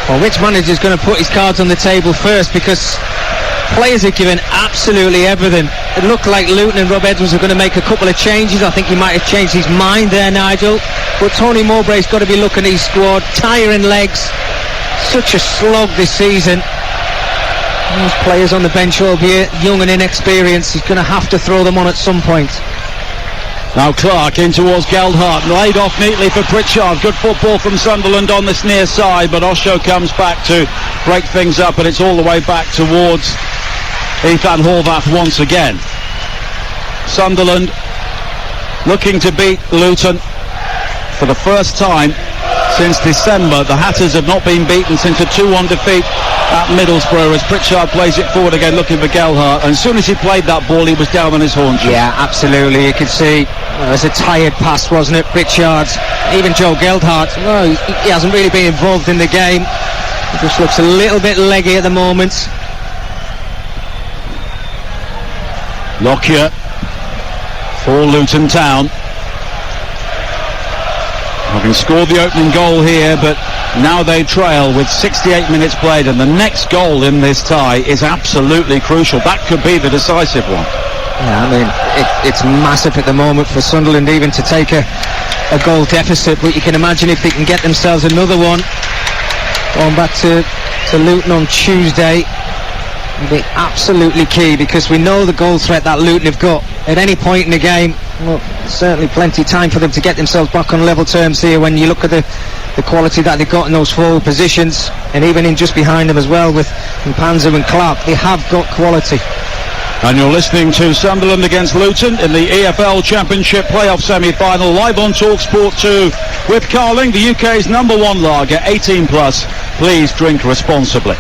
Well, which manager's going to put his cards on the table first, because players are given absolutely everything. It looked like Luton and Rob Edwards are going to make a couple of changes. I think he might have changed his mind there, Nigel, but Tony Mowbray's got to be looking at his squad, tiring legs. Such a slog this season. Those players on the bench all here, young and inexperienced. He's going to have to throw them on at some point. Now Clark in towards Geldhart, laid off neatly for Pritchard. Good football from Sunderland on this near side, but Osho comes back to break things up, and it's all the way back towards Ethan Horvath once again. Sunderland looking to beat Luton for the first time since December. The Hatters have not been beaten since a 2-1 defeat at Middlesbrough, as Pritchard plays it forward again looking for Geldhart, and as soon as he played that ball he was down on his haunches. Yeah, absolutely. You could see it was a tired pass, wasn't it? Pritchard, even Joe Geldhart, well, he hasn't really been involved in the game. He just looks a little bit leggy at the moment. Lockyer for Luton Town, having scored the opening goal here, but now they trail with 68 minutes played, and the next goal in this tie is absolutely crucial. That could be the decisive one. Yeah, I mean, it's massive at the moment for Sunderland even to take a goal deficit, but you can imagine if they can get themselves another one going back to Luton on Tuesday. It'll be absolutely key, because we know the goal threat that Luton have got at any point in the game. Well, certainly plenty of time for them to get themselves back on level terms here when you look at the quality that they've got in those forward positions, and even in just behind them as well with Mpanzu and Clark. They have got quality. And you're listening to Sunderland against Luton in the EFL Championship playoff semi-final, live on Talksport 2 with Carling, the UK's #1 lager, 18 plus. Please drink responsibly.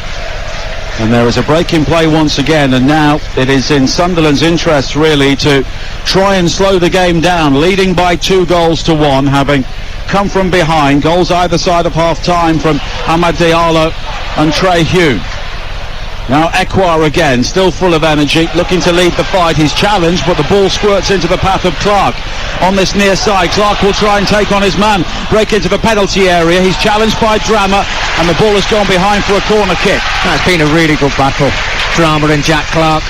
And there is a break in play once again, and now it is in Sunderland's interest really to try and slow the game down, leading by 2-1, having come from behind. Goals either side of half-time from Amad Diallo and Trey Hugh. Now Ekwar again, still full of energy, looking to lead the fight. He's challenged, but the ball squirts into the path of Clark. On this near side, Clark will try and take on his man, break into the penalty area. He's challenged by Drama, and the ball has gone behind for a corner kick. That's been a really good battle, Drama and Jack Clark.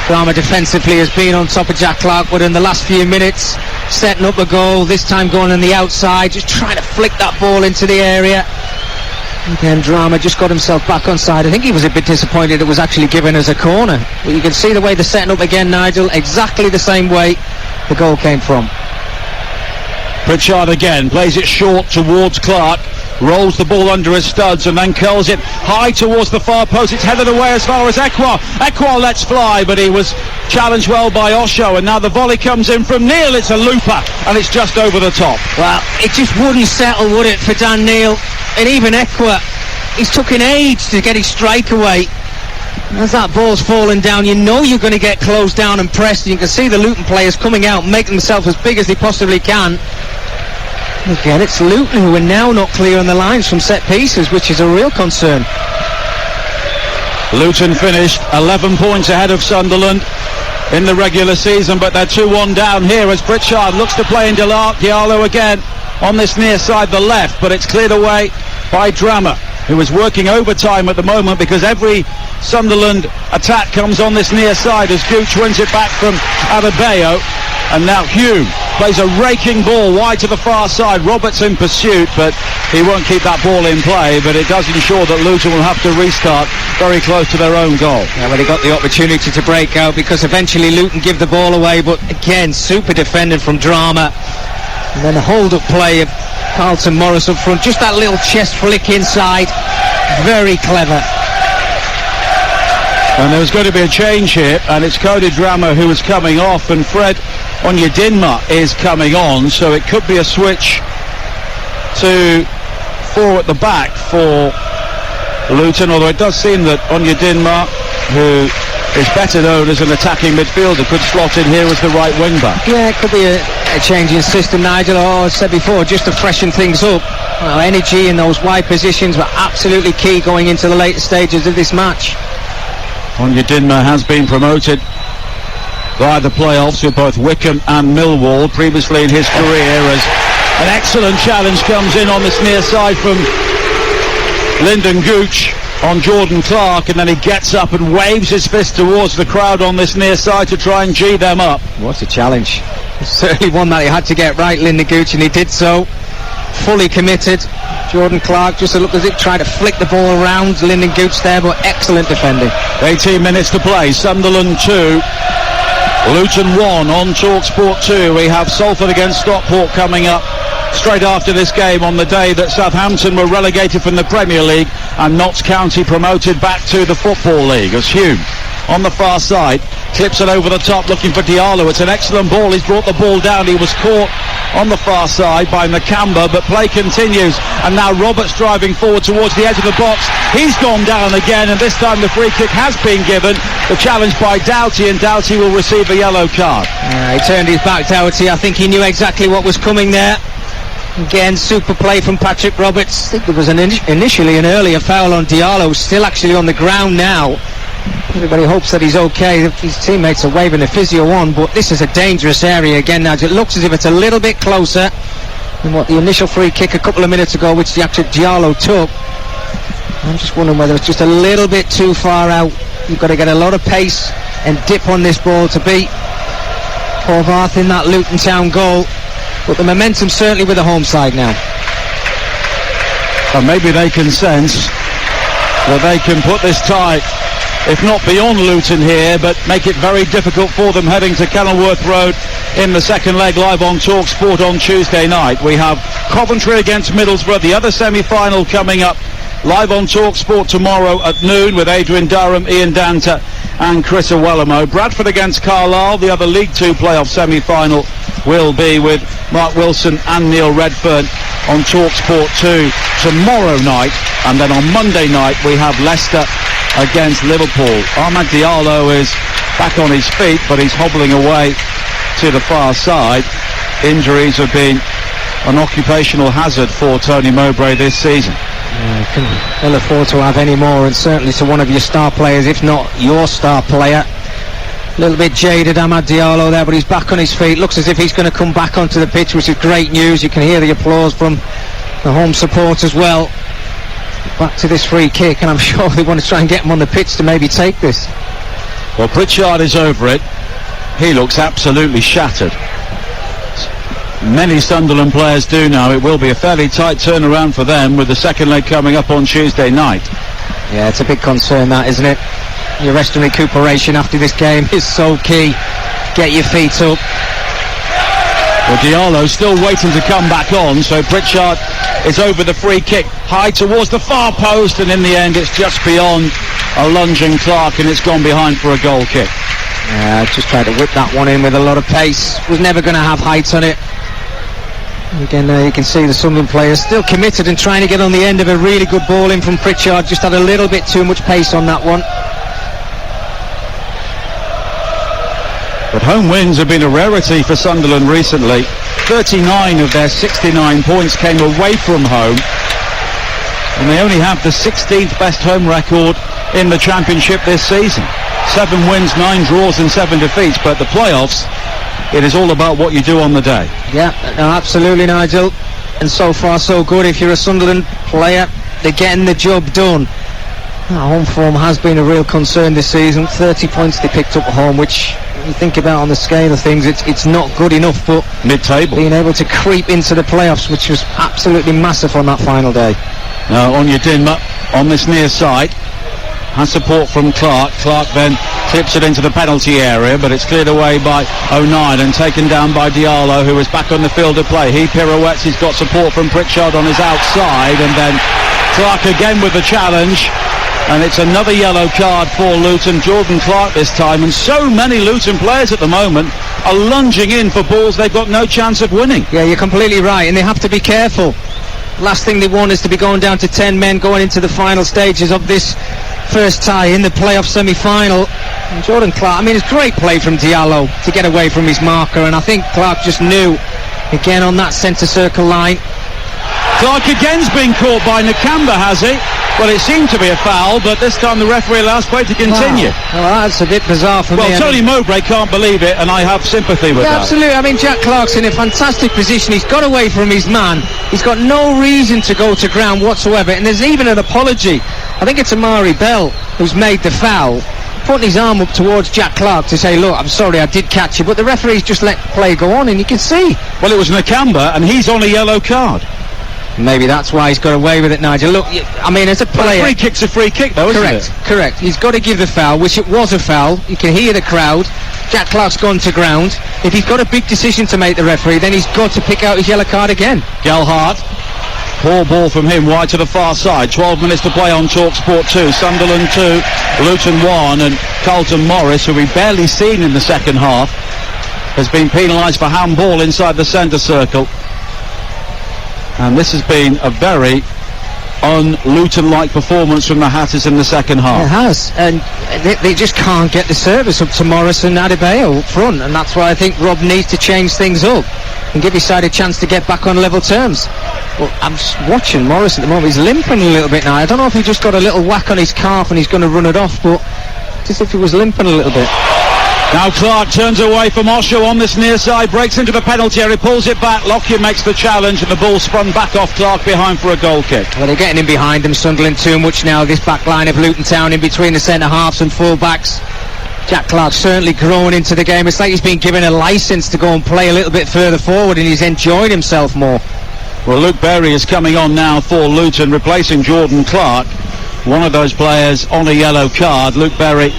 Drama defensively has been on top of Jack Clark, but in the last few minutes setting up a goal, this time going on the outside, just trying to flick that ball into the area. Again, Drama just got himself back on side. I think he was a bit disappointed it was actually given as a corner. But you can see the way they're setting up again, Nigel, exactly the same way the goal came from. Pritchard again, plays it short towards Clark, rolls the ball under his studs and then curls it high towards the far post. It's headed away as far as Ekwar. Ekwar lets fly, but he was challenged well by Osho, and now the volley comes in from Neil. It's a looper, and it's just over the top. Well, it just wouldn't settle, would it, for Dan Neil? And even Ekwar, he's took an age to get his strike away. As that ball's falling down, you know you're going to get closed down and pressed. You can see the Luton players coming out, making themselves as big as they possibly can. Again, it's Luton who are now not clear on the lines from set pieces, which is a real concern. Luton finished 11 points ahead of Sunderland in the regular season, but they're 2-1 down here as Pritchard looks to play in Diallo again on this near side, the left, but it's cleared away by Drama, who is working overtime at the moment because every Sunderland attack comes on this near side as Gooch wins it back from Adebayo. And now Hume plays a raking ball wide to the far side. Roberts in pursuit, but he won't keep that ball in play. But it does ensure that Luton will have to restart very close to their own goal. Yeah, well, he got the opportunity to break out because eventually Luton give the ball away. But again, super defending from Drama. And then a hold-up play of Carlton Morris up front. Just that little chest flick inside. Very clever. And there's going to be a change here, and it's Cody Drama who is coming off, and Fred Onyedinma is coming on, so it could be a switch to 4 at the back for Luton, although it does seem that Onyedinma, who is better known as an attacking midfielder, could slot in here as the right wing back. Yeah, it could be a change in system, Nigel, or as I said before, just to freshen things up. Well, energy in those wide positions were absolutely key going into the later stages of this match. Onyedinma has been promoted via the playoffs with both Wycombe and Millwall previously in his career, as an excellent challenge comes in on this near side from Lyndon Gooch on Jordan Clark, and then he gets up and waves his fist towards the crowd on this near side to try and G them up. What a challenge. It's certainly one that he had to get right, Lyndon Gooch, and he did so. Fully committed. Jordan Clark just looked as if trying to flick the ball around Lyndon Gooch there, but excellent defending. 18 minutes to play. Sunderland 2, Luton 1 on Talksport 2. We have Salford against Stockport coming up straight after this game on the day that Southampton were relegated from the Premier League and Notts County promoted back to the Football League. As Hume on the far side clips it over the top looking for Diallo. It's an excellent ball. He's brought the ball down. He was caught on the far side by Nakamba, but play continues, and now Roberts driving forward towards the edge of the box. He's gone down again, and this time the free kick has been given. The challenge by Doughty, and Doughty will receive a yellow card. He turned his back, Doughty. I think he knew exactly what was coming there. Again, super play from Patrick Roberts. I think there was initially an earlier foul on Diallo, still actually on the ground now. Everybody hopes that he's okay. His teammates are waving the physio on, but this is a dangerous area again now. It looks as if it's a little bit closer than what the initial free kick a couple of minutes ago, which the actual Diallo took. I'm just wondering whether it's just a little bit too far out. You've got to get a lot of pace and dip on this ball to beat Horvath in that Luton Town goal. But the momentum certainly with the home side now. And maybe they can sense that they can put this tie, if not beyond Luton here, but make it very difficult for them heading to Kenilworth Road in the second leg, live on Talksport on Tuesday night. We have Coventry against Middlesbrough, the other semi-final coming up live on Talksport tomorrow at noon with Adrian Durham, Ian Danta and Chris Owellamo. Bradford against Carlisle, the other League 2 playoff semi-final, will be with Mark Wilson and Neil Redfern on Talksport 2 tomorrow night, and then on Monday night we have Leicester against Liverpool. Ahmad Diallo is back on his feet, but he's hobbling away to the far side. Injuries have been an occupational hazard for Tony Mowbray this season. You can ill afford to have any more, and certainly to one of your star players, if not your star player. A little bit jaded, Ahmad Diallo there, but he's back on his feet. Looks as if he's going to come back onto the pitch, which is great news. You can hear the applause from the home support as well. Back to this free kick, and I'm sure they want to try and get him on the pitch to maybe take this. Well, Pritchard is over it. He looks absolutely shattered. Many Sunderland players do now. It will be a fairly tight turnaround for them with the second leg coming up on Tuesday night. Yeah, it's a big concern that, isn't it? Your rest and recuperation after this game is so key. Get your feet up. Well, Diallo still waiting to come back on, so Pritchard is over the free kick, high towards the far post, and in the end it's just beyond a lunging Clark, and it's gone behind for a goal kick. Yeah, just tried to whip that one in with a lot of pace. Was never going to have height on it. Again, you can see the Sunderland players still committed and trying to get on the end of a really good ball in from Pritchard. Just had a little bit too much pace on that one. But home wins have been a rarity for Sunderland recently. 39 of their 69 points came away from home, and they only have the 16th best home record in the Championship this season. 7 wins, 9 draws and 7 defeats, but the playoffs, it is all about what you do on the day. Yeah, no, absolutely, Nigel. And so far so good. If you're a Sunderland player, they're getting the job done. Home form has been a real concern this season. 30 points they picked up at home, which you think about on the scale of things, it's not good enough, but mid-table, being able to creep into the playoffs, which was absolutely massive on that final day. Now on your Dinma on this near side, has support from Clark. Clark then clips it into the penalty area, but it's cleared away by O'Neill and taken down by Diallo, who is back on the field of play. He pirouettes, he's got support from Pritchard on his outside, and then Clark again with the challenge, and it's another yellow card for Luton. Jordan Clark this time, and so many Luton players at the moment are lunging in for balls they've got no chance of winning. Yeah, you're completely right, and they have to be careful. Last thing they want is to be going down to 10 men going into the final stages of this first tie in the playoff semi-final. And Jordan Clark, I mean, it's great play from Diallo to get away from his marker, and I think Clark just knew, again on that centre circle line. Clark again's been caught by Nakamba, has he? Well, it seemed to be a foul, but this time the referee allows play to continue. Wow. Well, that's a bit bizarre for me. Well, Tony Mowbray can't believe it, and I have sympathy with that. Absolutely. I mean, Jack Clark's in a fantastic position. He's got away from his man. He's got no reason to go to ground whatsoever, and there's even an apology. I think it's Amari Bell who's made the foul, putting his arm up towards Jack Clark to say, look, I'm sorry, I did catch you, but the referee's just let play go on, and you can see. Well, it was Nakamba, and he's on a yellow card. Maybe that's why he's got away with it, Nigel. Look, I mean, as a player... Well, a free kick's a free kick, though, isn't it? Correct. He's got to give the foul, which it was a foul. You can hear the crowd. Jack Clark's gone to ground. If he's got a big decision to make, the referee, then he's got to pick out his yellow card again. Gelhardt. Poor ball from him, wide to the far side. 12 minutes to play on Talksport 2. Sunderland 2, Luton 1, and Carlton Morris, who we've barely seen in the second half, has been penalised for handball inside the centre circle. And this has been a very un-Luton-like performance from the Hatters in the second half. It has, and they just can't get the service up to Morris and Adebayo up front, and that's why I think Rob needs to change things up and give his side a chance to get back on level terms. Well, I'm just watching Morris at the moment. He's limping a little bit now. I don't know if he just got a little whack on his calf and he's going to run it off, but just if he was limping a little bit. Now Clark turns away from Osho on this near side, breaks into the penalty area, pulls it back. Lockyer makes the challenge, and the ball spun back off Clark behind for a goal kick. Well, they're getting in behind them, Sunderland, too much now. This back line of Luton Town in between the centre halves and full backs. Jack Clark's certainly grown into the game. It's like he's been given a licence to go and play a little bit further forward, and he's enjoying himself more. Well, Luke Berry is coming on now for Luton, replacing Jordan Clark. One of those players on a yellow card. Luke Berry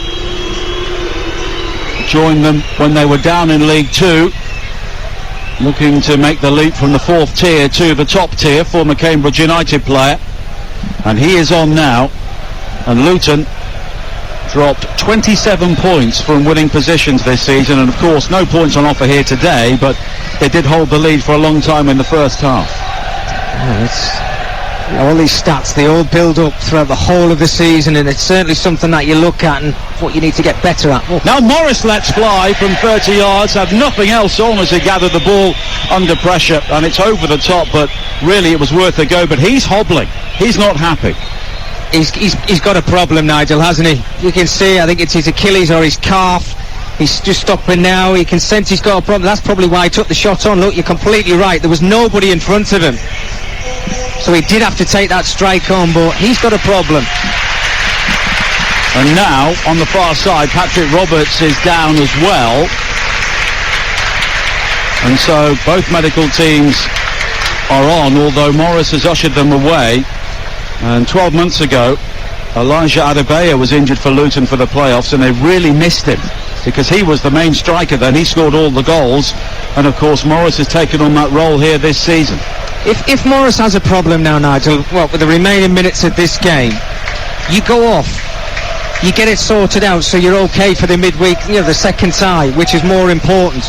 joined them when they were down in League 2, looking to make the leap from the 4th tier to the top tier, former Cambridge United player, and he is on now. And Luton dropped 27 points from winning positions this season, and of course no points on offer here today, but they did hold the lead for a long time in the first half. All these stats, they all build up throughout the whole of the season, and it's certainly something that you look at and what you need to get better at. Oh. Now Morris lets fly from 30 yards, had nothing else on as he gathered the ball under pressure, and it's over the top, but really it was worth a go. But he's hobbling, he's not happy. He's got a problem, Nigel, hasn't he? You can see, I think it's his Achilles or his calf. He's just stopping now. He can sense he's got a problem. That's probably why he took the shot on. Look, you're completely right. There was nobody in front of him, so he did have to take that strike on, but he's got a problem. And now, on the far side, Patrick Roberts is down as well. And so both medical teams are on, although Morris has ushered them away. And 12 months ago, Elijah Adebayo was injured for Luton for the playoffs, and they really missed him because he was the main striker then. He scored all the goals, and of course Morris has taken on that role here this season. If Morris has a problem now, Nigel, well, with the remaining minutes of this game, you go off, you get it sorted out so you're okay for the midweek, the second tie, which is more important.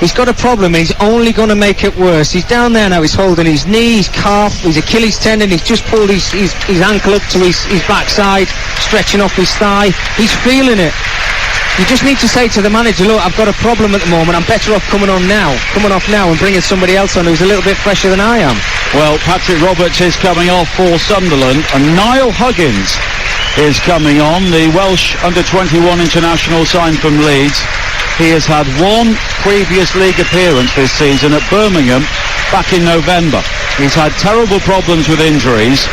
He's got a problem, and he's only going to make it worse. He's down there now, he's holding his knee, his calf, his Achilles tendon. He's just pulled his ankle up to his backside, stretching off his thigh. He's feeling it. You just need to say to the manager, look, I've got a problem at the moment. I'm better off coming off now and bringing somebody else on who's a little bit fresher than I am. Well, Patrick Roberts is coming off for Sunderland, and Niall Huggins is coming on. The Welsh under-21 international signed from Leeds. He has had one previous league appearance this season at Birmingham back in November. He's had terrible problems with injuries,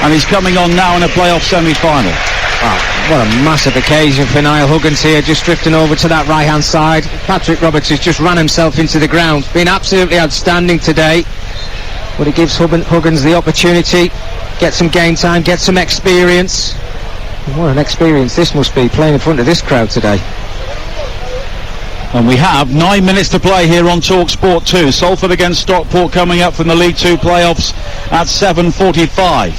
and he's coming on now in a playoff semi-final. Wow, what a massive occasion for Niall Huggins here, just drifting over to that right-hand side. Patrick Roberts has just ran himself into the ground. Been absolutely outstanding today, but it gives Huggins the opportunity, get some game time, get some experience. And what an experience this must be, playing in front of this crowd today. And we have 9 minutes to play here on Talksport 2. Salford against Stockport coming up from the League 2 playoffs at 7:45.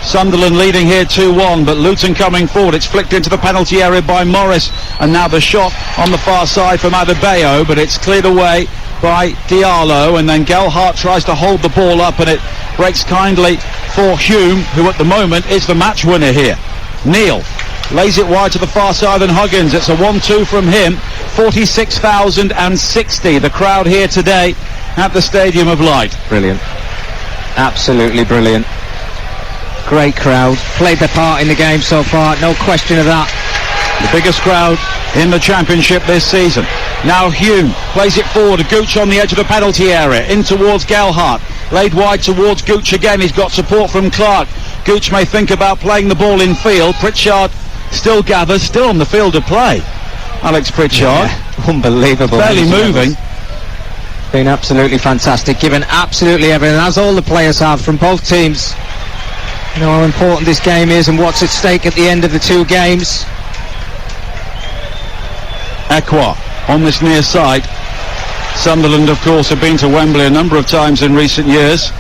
Sunderland leading here 2-1, but Luton coming forward. It's flicked into the penalty area by Morris, and now the shot on the far side from Adebayo, but it's cleared away by Diallo, and then Gelhardt tries to hold the ball up, and it breaks kindly for Hume, who at the moment is the match winner here. Neal lays it wide to the far side and Huggins. It's a 1-2 from him. 46,060 the crowd here today at the Stadium of Light. Brilliant, absolutely brilliant. Great crowd, played their part in the game so far, no question of that. The biggest crowd in the Championship this season. Now Hume plays it forward, Gooch on the edge of the penalty area, in towards Gelhardt, laid wide towards Gooch again. He's got support from Clark. Gooch may think about playing the ball in field. Pritchard still gathers, still on the field of play. Alex Pritchard, unbelievable, barely moving. Been absolutely fantastic, given absolutely everything, as all the players have from both teams. You know how important this game is and what's at stake at the end of the two games. Ekwa on this near side. Sunderland, of course, have been to Wembley a number of times in recent years,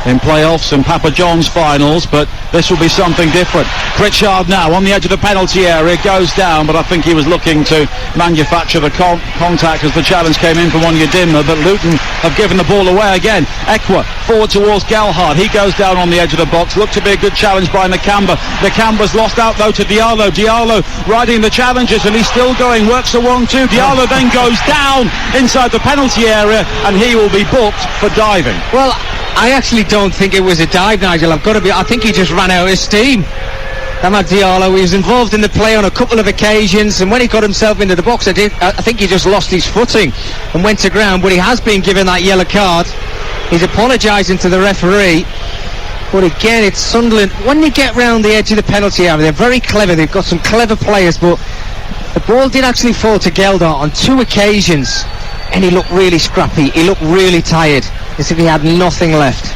in playoffs and Papa John's finals, but this will be something different. Pritchard now on the edge of the penalty area, goes down, but I think he was looking to manufacture the contact as the challenge came in from Onyedinma, but Luton have given the ball away again. Ekwa forward towards Gelhardt, he goes down on the edge of the box. Looked to be a good challenge by Nakamba. Nakamba's lost out though to Diallo. Diallo riding the challenges, and he's still going, works a 1-2. Diallo then goes down inside the penalty area, and he will be booked for diving. Well, I actually don't think it was a dive, Nigel. I think he just ran out of steam. Amad Diallo, he was involved in the play on a couple of occasions, and when he got himself into the box, I think he just lost his footing and went to ground, but he has been given that yellow card. He's apologising to the referee, but again, it's Sunderland. When they get round the edge of the penalty area, they're very clever. They've got some clever players, but the ball did actually fall to Gelhardt on two occasions, and he looked really scrappy. He looked really tired, as if he had nothing left.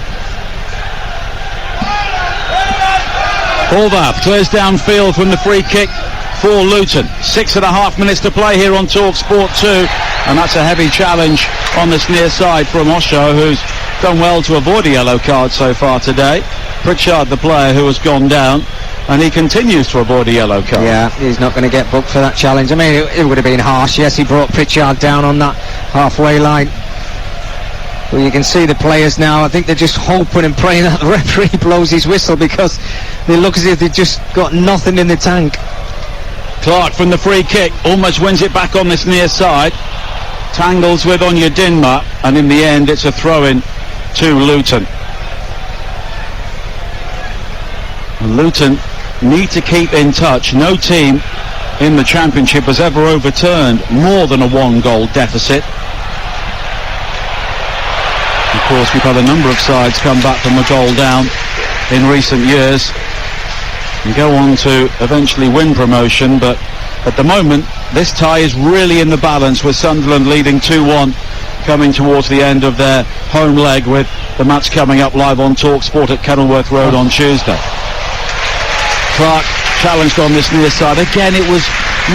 Horvath clears downfield from the free kick for Luton. 6.5 minutes to play here on Talksport 2, and that's a heavy challenge on this near side from Osho, who's done well to avoid a yellow card so far today. Pritchard, the player who has gone down, and he continues to avoid a yellow card. Yeah, he's not going to get booked for that challenge. I mean, it would have been harsh. Yes, he brought Pritchard down on that halfway line. Well, you can see the players now. I think they're just hoping and praying that the referee blows his whistle, because they look as if they've just got nothing in the tank. Clark from the free kick almost wins it back on this near side. Tangles with Onyedinma, and in the end it's a throw-in to Luton. And Luton need to keep in touch. No team in the Championship has ever overturned more than a one-goal deficit. Of course, we've had a number of sides come back from a goal down in recent years and go on to eventually win promotion, but at the moment this tie is really in the balance, with Sunderland leading 2-1 coming towards the end of their home leg, with the match coming up live on Talksport at Kenilworth Road on Tuesday. Clark challenged on this near side. Again, it was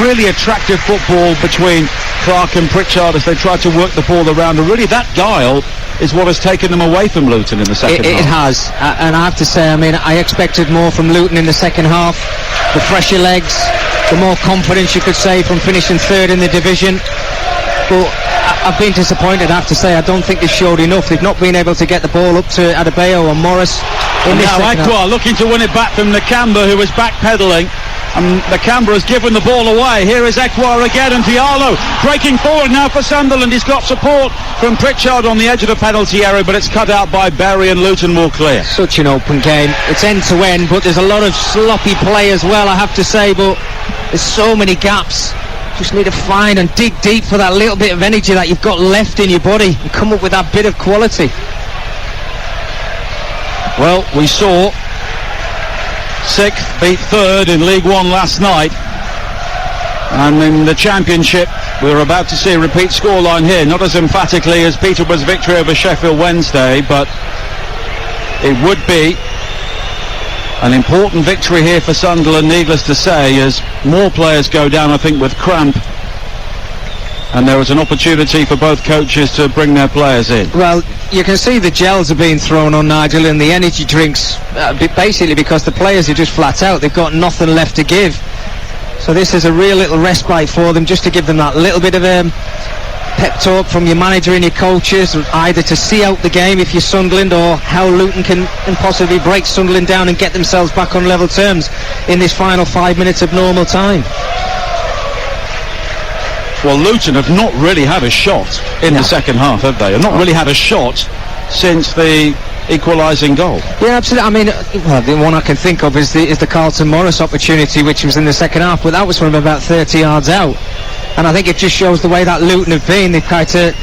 really attractive football between Clark and Pritchard as they tried to work the ball around, and really that guile is what has taken them away from Luton in the second half. It has, and I have to say, I mean, I expected more from Luton in the second half. The fresher legs, the more confidence, you could say, from finishing third in the division. But I've been disappointed, I have to say. I don't think they've showed enough. They've not been able to get the ball up to Adebayo or Morris. And now Ekwa looking to win it back from Nakamba, who was backpedaling. And the Canberra's given the ball away. Here is Ekwar again, and Diallo breaking forward now for Sunderland. He's got support from Pritchard on the edge of the penalty area, but it's cut out by Berry, and Luton will clear. Such an open game. It's end to end, but there's a lot of sloppy play as well, I have to say, but there's so many gaps. Just need to find and dig deep for that little bit of energy that you've got left in your body and come up with that bit of quality. Well, we saw 6th beat 3rd in League One last night, and in the Championship we're about to see a repeat scoreline here, not as emphatically as Peterborough's victory over Sheffield Wednesday, but it would be an important victory here for Sunderland, needless to say, as more players go down, I think, with cramp, and there was an opportunity for both coaches to bring their players in. Well, you can see the gels are being thrown on, Nigel, and the energy drinks, basically because the players are just flat out. They've got nothing left to give. So this is a real little respite for them, just to give them that little bit of pep talk from your manager and your coaches, either to see out the game if you're Sunderland, or how Luton can possibly break Sunderland down and get themselves back on level terms in this final 5 minutes of normal time. Well, Luton have not really had a shot in the second half, have they? Have not really had a shot since the equalising goal. Yeah, absolutely. I mean, well, the one I can think of is the Carlton Morris opportunity, which was in the second half, but that was from about 30 yards out. And I think it just shows the way that Luton have been. They've kind of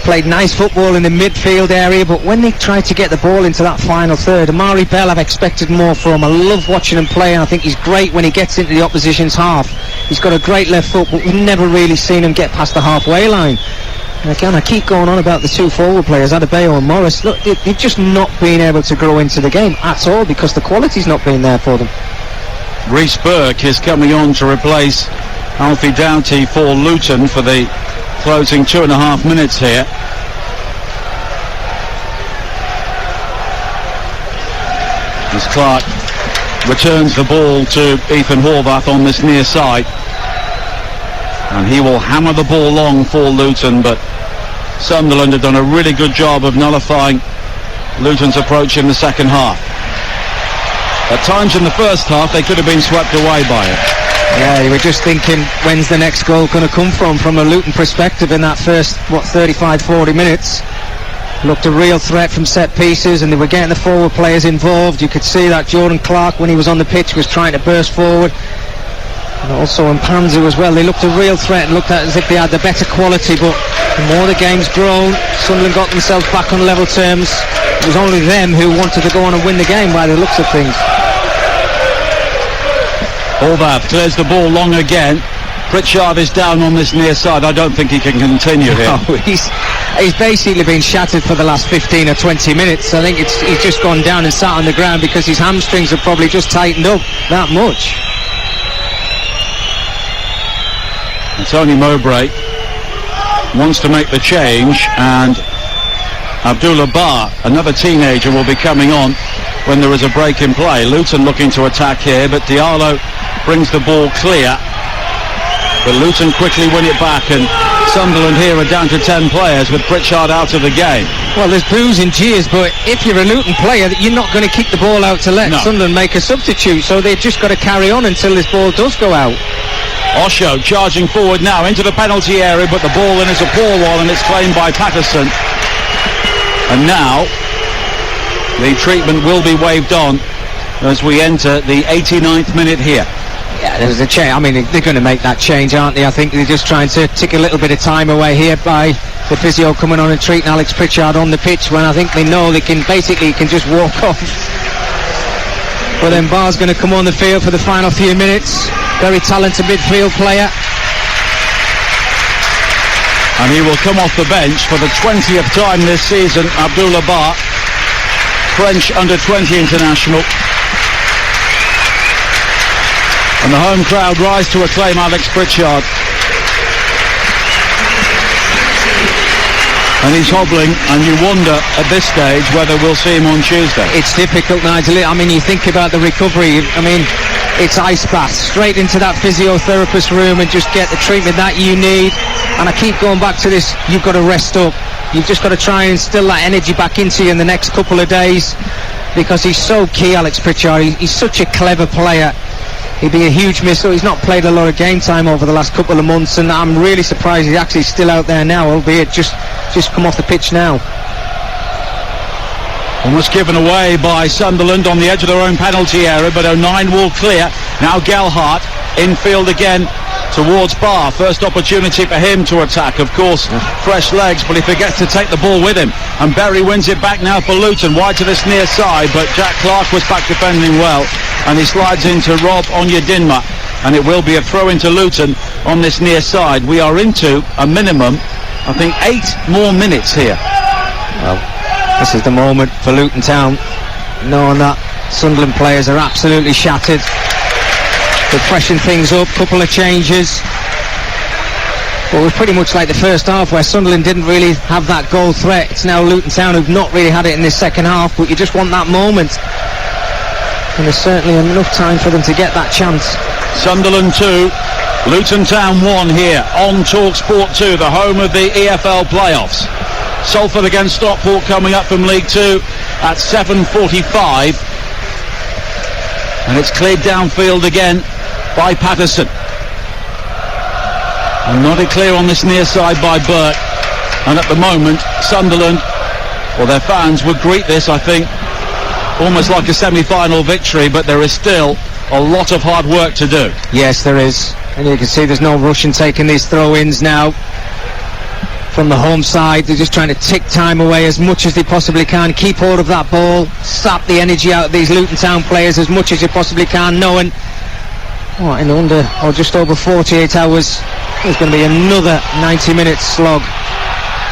played nice football in the midfield area, but when they try to get the ball into that final third, Amari Bell, I've expected more from. I love watching him play, and I think he's great when he gets into the opposition's half. He's got a great left foot, but we've never really seen him get past the halfway line. And again, I keep going on about the two forward players, Adebayo and Morris. Look, they've just not been able to grow into the game at all because the quality's not been there for them. Rhys Burke is coming on to replace Alfie Doughty for Luton for the closing 2.5 minutes here. As Clark returns the ball to Ethan Horvath on this near side, and he will hammer the ball long for Luton, but Sunderland have done a really good job of nullifying Luton's approach in the second half. At times in the first half they could have been swept away by it. Yeah, you were just thinking, when's the next goal going to come from a Luton perspective in that first, 35-40 minutes. Looked a real threat from set pieces, and they were getting the forward players involved. You could see that Jordan Clark, when he was on the pitch, was trying to burst forward. And also in Panzu as well, they looked a real threat and looked as if they had the better quality, but the more the game's grown, Sunderland got themselves back on level terms. It was only them who wanted to go on and win the game by the looks of things. Horvath clears the ball long again. Pritchard is down on this near side. I don't think he can continue here. No, he's basically been shattered for the last 15 or 20 minutes. I think he's just gone down and sat on the ground because his hamstrings have probably just tightened up that much. And Tony Mowbray wants to make the change, and Abdullah Bar, another teenager, will be coming on when there is a break in play. Luton looking to attack here, but Diallo brings the ball clear. But Luton quickly win it back, and Sunderland here are down to 10 players with Pritchard out of the game. Well, there's boos and jeers, but if you're a Luton player, you're not going to kick the ball out to let Sunderland make a substitute, so they've just got to carry on until this ball does go out. Osho charging forward now into the penalty area, but the ball then is a poor one, and it's claimed by Patterson. And now the treatment will be waved on as we enter the 89th minute here. Yeah, there's a change. I mean, they're going to make that change, aren't they? I think they're just trying to tick a little bit of time away here by the physio coming on and treating Alex Pritchard on the pitch, when I think they know they can just walk off. But then Barr's going to come on the field for the final few minutes. Very talented midfield player. And he will come off the bench for the 20th time this season. Abdullah Bar, French under-20 international. And the home crowd rise to acclaim Alex Pritchard. And he's hobbling, and you wonder at this stage whether we'll see him on Tuesday. It's difficult, Nigel. I mean, you think about the recovery. I mean, it's ice bath straight into that physiotherapist room and just get the treatment that you need. And I keep going back to this, you've got to rest up. You've just got to try and instill that energy back into you in the next couple of days, because he's so key, Alex Pritchard. He's such a clever player. he'd be a huge miss. So he's not played a lot of game time over the last couple of months, and I'm really surprised he's actually still out there now, albeit just come off the pitch now. Almost given away by Sunderland on the edge of their own penalty area, but 09 will clear. Now Gelhardt, infield again towards Barr. First opportunity for him to attack, of course, fresh legs, but he forgets to take the ball with him. And Berry wins it back now for Luton, wide to this near side, but Jack Clark was back defending well, and he slides into Rob Onyedinma, and it will be a throw into Luton on this near side. We are into a minimum, I think, 8 more minutes here. Well, this is the moment for Luton Town, knowing that Sunderland players are absolutely shattered. They're freshening things up, couple of changes. But it was pretty much like the first half where Sunderland didn't really have that goal threat. It's now Luton Town who've not really had it in this second half, but you just want that moment. And there's certainly enough time for them to get that chance. Sunderland 2, Luton Town 1 here on Talksport 2, the home of the EFL playoffs. Salford against Stockport coming up from League 2 at 7:45. And it's cleared downfield again by Patterson. And not clear on this near side by Burke. And at the moment, Sunderland, or their fans, would greet this, I think, almost like a semi-final victory, but there is still a lot of hard work to do. Yes, there is. And you can see there's no rush in taking these throw-ins now. From the home side, they're just trying to tick time away as much as they possibly can, keep hold of that ball, sap the energy out of these Luton Town players as much as you possibly can, knowing in under or just over 48 hours there's going to be another 90-minute slog.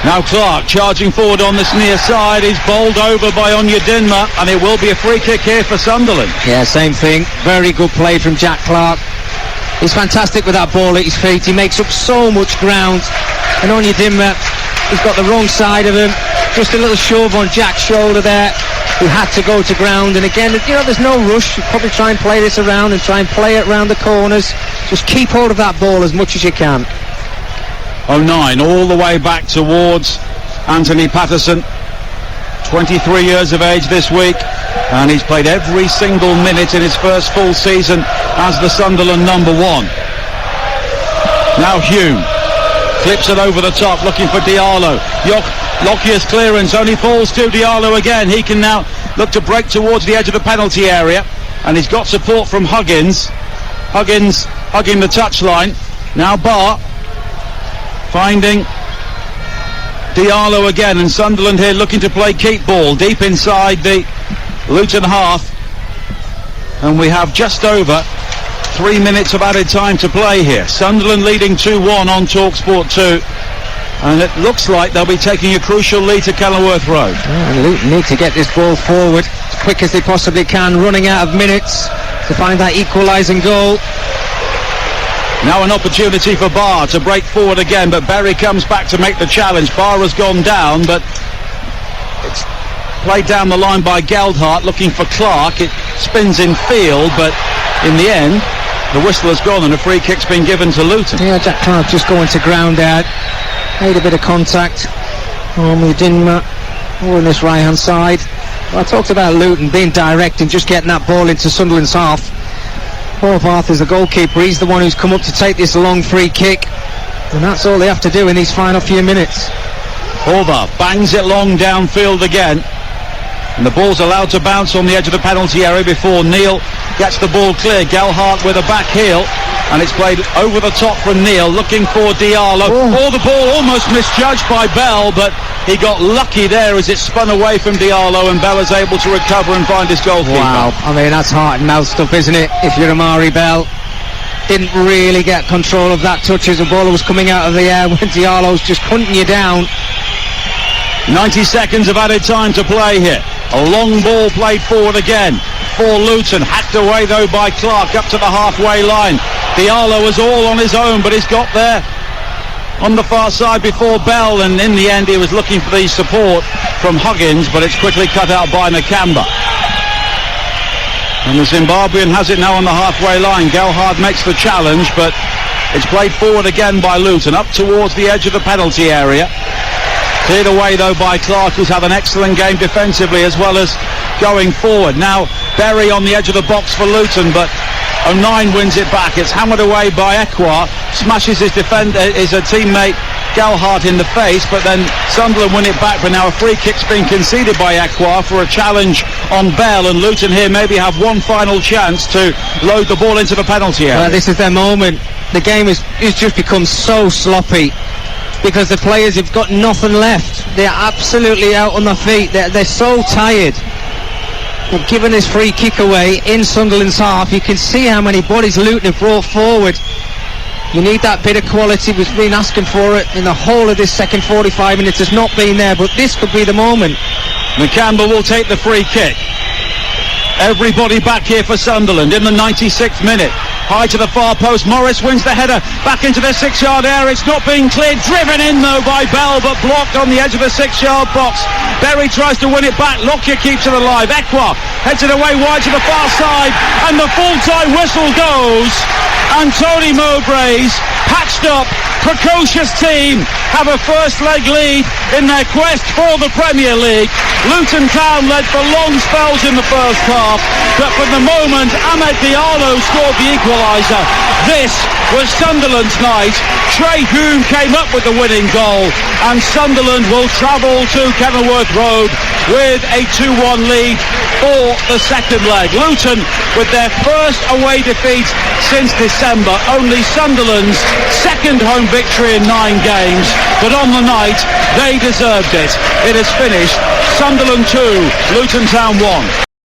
Now Clark charging forward on this near side, he's bowled over by Onyedinma, and it will be a free kick here for Sunderland. Yeah, same thing, very good play from Jack Clark. He's fantastic with that ball at his feet, he makes up so much ground. And Onyedinma, he's got the wrong side of him, just a little shove on Jack's shoulder there. He had to go to ground, and again, there's no rush. You probably try and play this around and try and play it around the corners. Just keep hold of that ball as much as you can. 09 all the way back towards Anthony Patterson, 23 years of age this week, and he's played every single minute in his first full season as the Sunderland number 1. Now Hume flips it over the top, looking for Diallo. Lockyer's clearance only falls to Diallo again. He can now look to break towards the edge of the penalty area, and he's got support from Huggins. Huggins hugging the touchline. Now Barr finding Diallo again, and Sunderland here looking to play keep ball deep inside the Luton half. And we have just over 3 minutes of added time to play here. Sunderland leading 2-1 on Talksport 2, and it looks like they'll be taking a crucial lead to Kenilworth Road. And Luton need to get this ball forward as quick as they possibly can, running out of minutes to find that equalising goal. Now an opportunity for Barr to break forward again, but Berry comes back to make the challenge. Barr has gone down, but it's played down the line by Gelhardt looking for Clark. It spins in field, but in the end the whistle has gone and a free kick's been given to Luton. Yeah, Jack Clark just going to ground out, made a bit of contact on Onyedinma on this right hand side. Well, I talked about Luton being direct and just getting that ball into Sunderland's half. Paul Arthur's the goalkeeper, he's the one who's come up to take this long free kick, and that's all they have to do in these final few minutes. Horvath bangs it long downfield again, and the ball's allowed to bounce on the edge of the penalty area before Neil gets the ball clear. Gelhardt with a back heel, and it's played over the top from Neil, looking for Diallo. Oh, the ball almost misjudged by Bell, but he got lucky there as it spun away from Diallo, and Bell is able to recover and find his goalkeeper. Wow, I mean, that's heart and mouth stuff, isn't it? If you're Amari Bell, didn't really get control of that touch as the ball was coming out of the air when Diallo's just hunting you down. 90 seconds of added time to play here. A long ball played forward again for Luton, hacked away though by Clark up to the halfway line. Diallo was all on his own, but he's got there on the far side before Bell, and in the end he was looking for the support from Huggins, but it's quickly cut out by Nakamba. And the Zimbabwean has it now on the halfway line. Gelhardt makes the challenge, but it's played forward again by Luton, up towards the edge of the penalty area. Cleared away though by Clark, who's had an excellent game defensively as well as going forward. Now Berry on the edge of the box for Luton, but O'Nien wins it back. It's hammered away by Ekwa, smashes his teammate Gelhardt in the face, but then Sunderland win it back. But now a free kick's been conceded by Ekwa for a challenge on Bell, and Luton here maybe have one final chance to load the ball into the penalty area. Well, this is their moment. The game has just become so sloppy because the players have got nothing left. They're absolutely out on their feet. They're so tired. They've given this free kick away in Sunderland's half. You can see how many bodies Luton have brought forward. You need that bit of quality. We've been asking for it in the whole of this second 45 minutes. It's not been there, but this could be the moment. McCampbell will take the free kick. Everybody back here for Sunderland in the 96th minute. High to the far post. Morris wins the header back into the 6-yard area. It's not being cleared. Driven in though by Bell, but blocked on the edge of the 6-yard box. Berry tries to win it back. Lockyer keeps it alive. Ekwa heads it away wide to the far side, and the full-time whistle goes. And Tony Mowbray's patched up, precocious team have a first leg lead in their quest for the Premier League. Luton Town led for long spells in the first half, but from the moment Ahmed Diallo scored the equaliser, this was Sunderland's night. Trey Hume came up with the winning goal, and Sunderland will travel to Kenilworth Road with a 2-1 lead for the second leg. Luton with their first away defeat since December, only Sunderland's second home victory in 9 games, but on the night they deserved it. It is finished. Sunderland 2, Luton Town 1.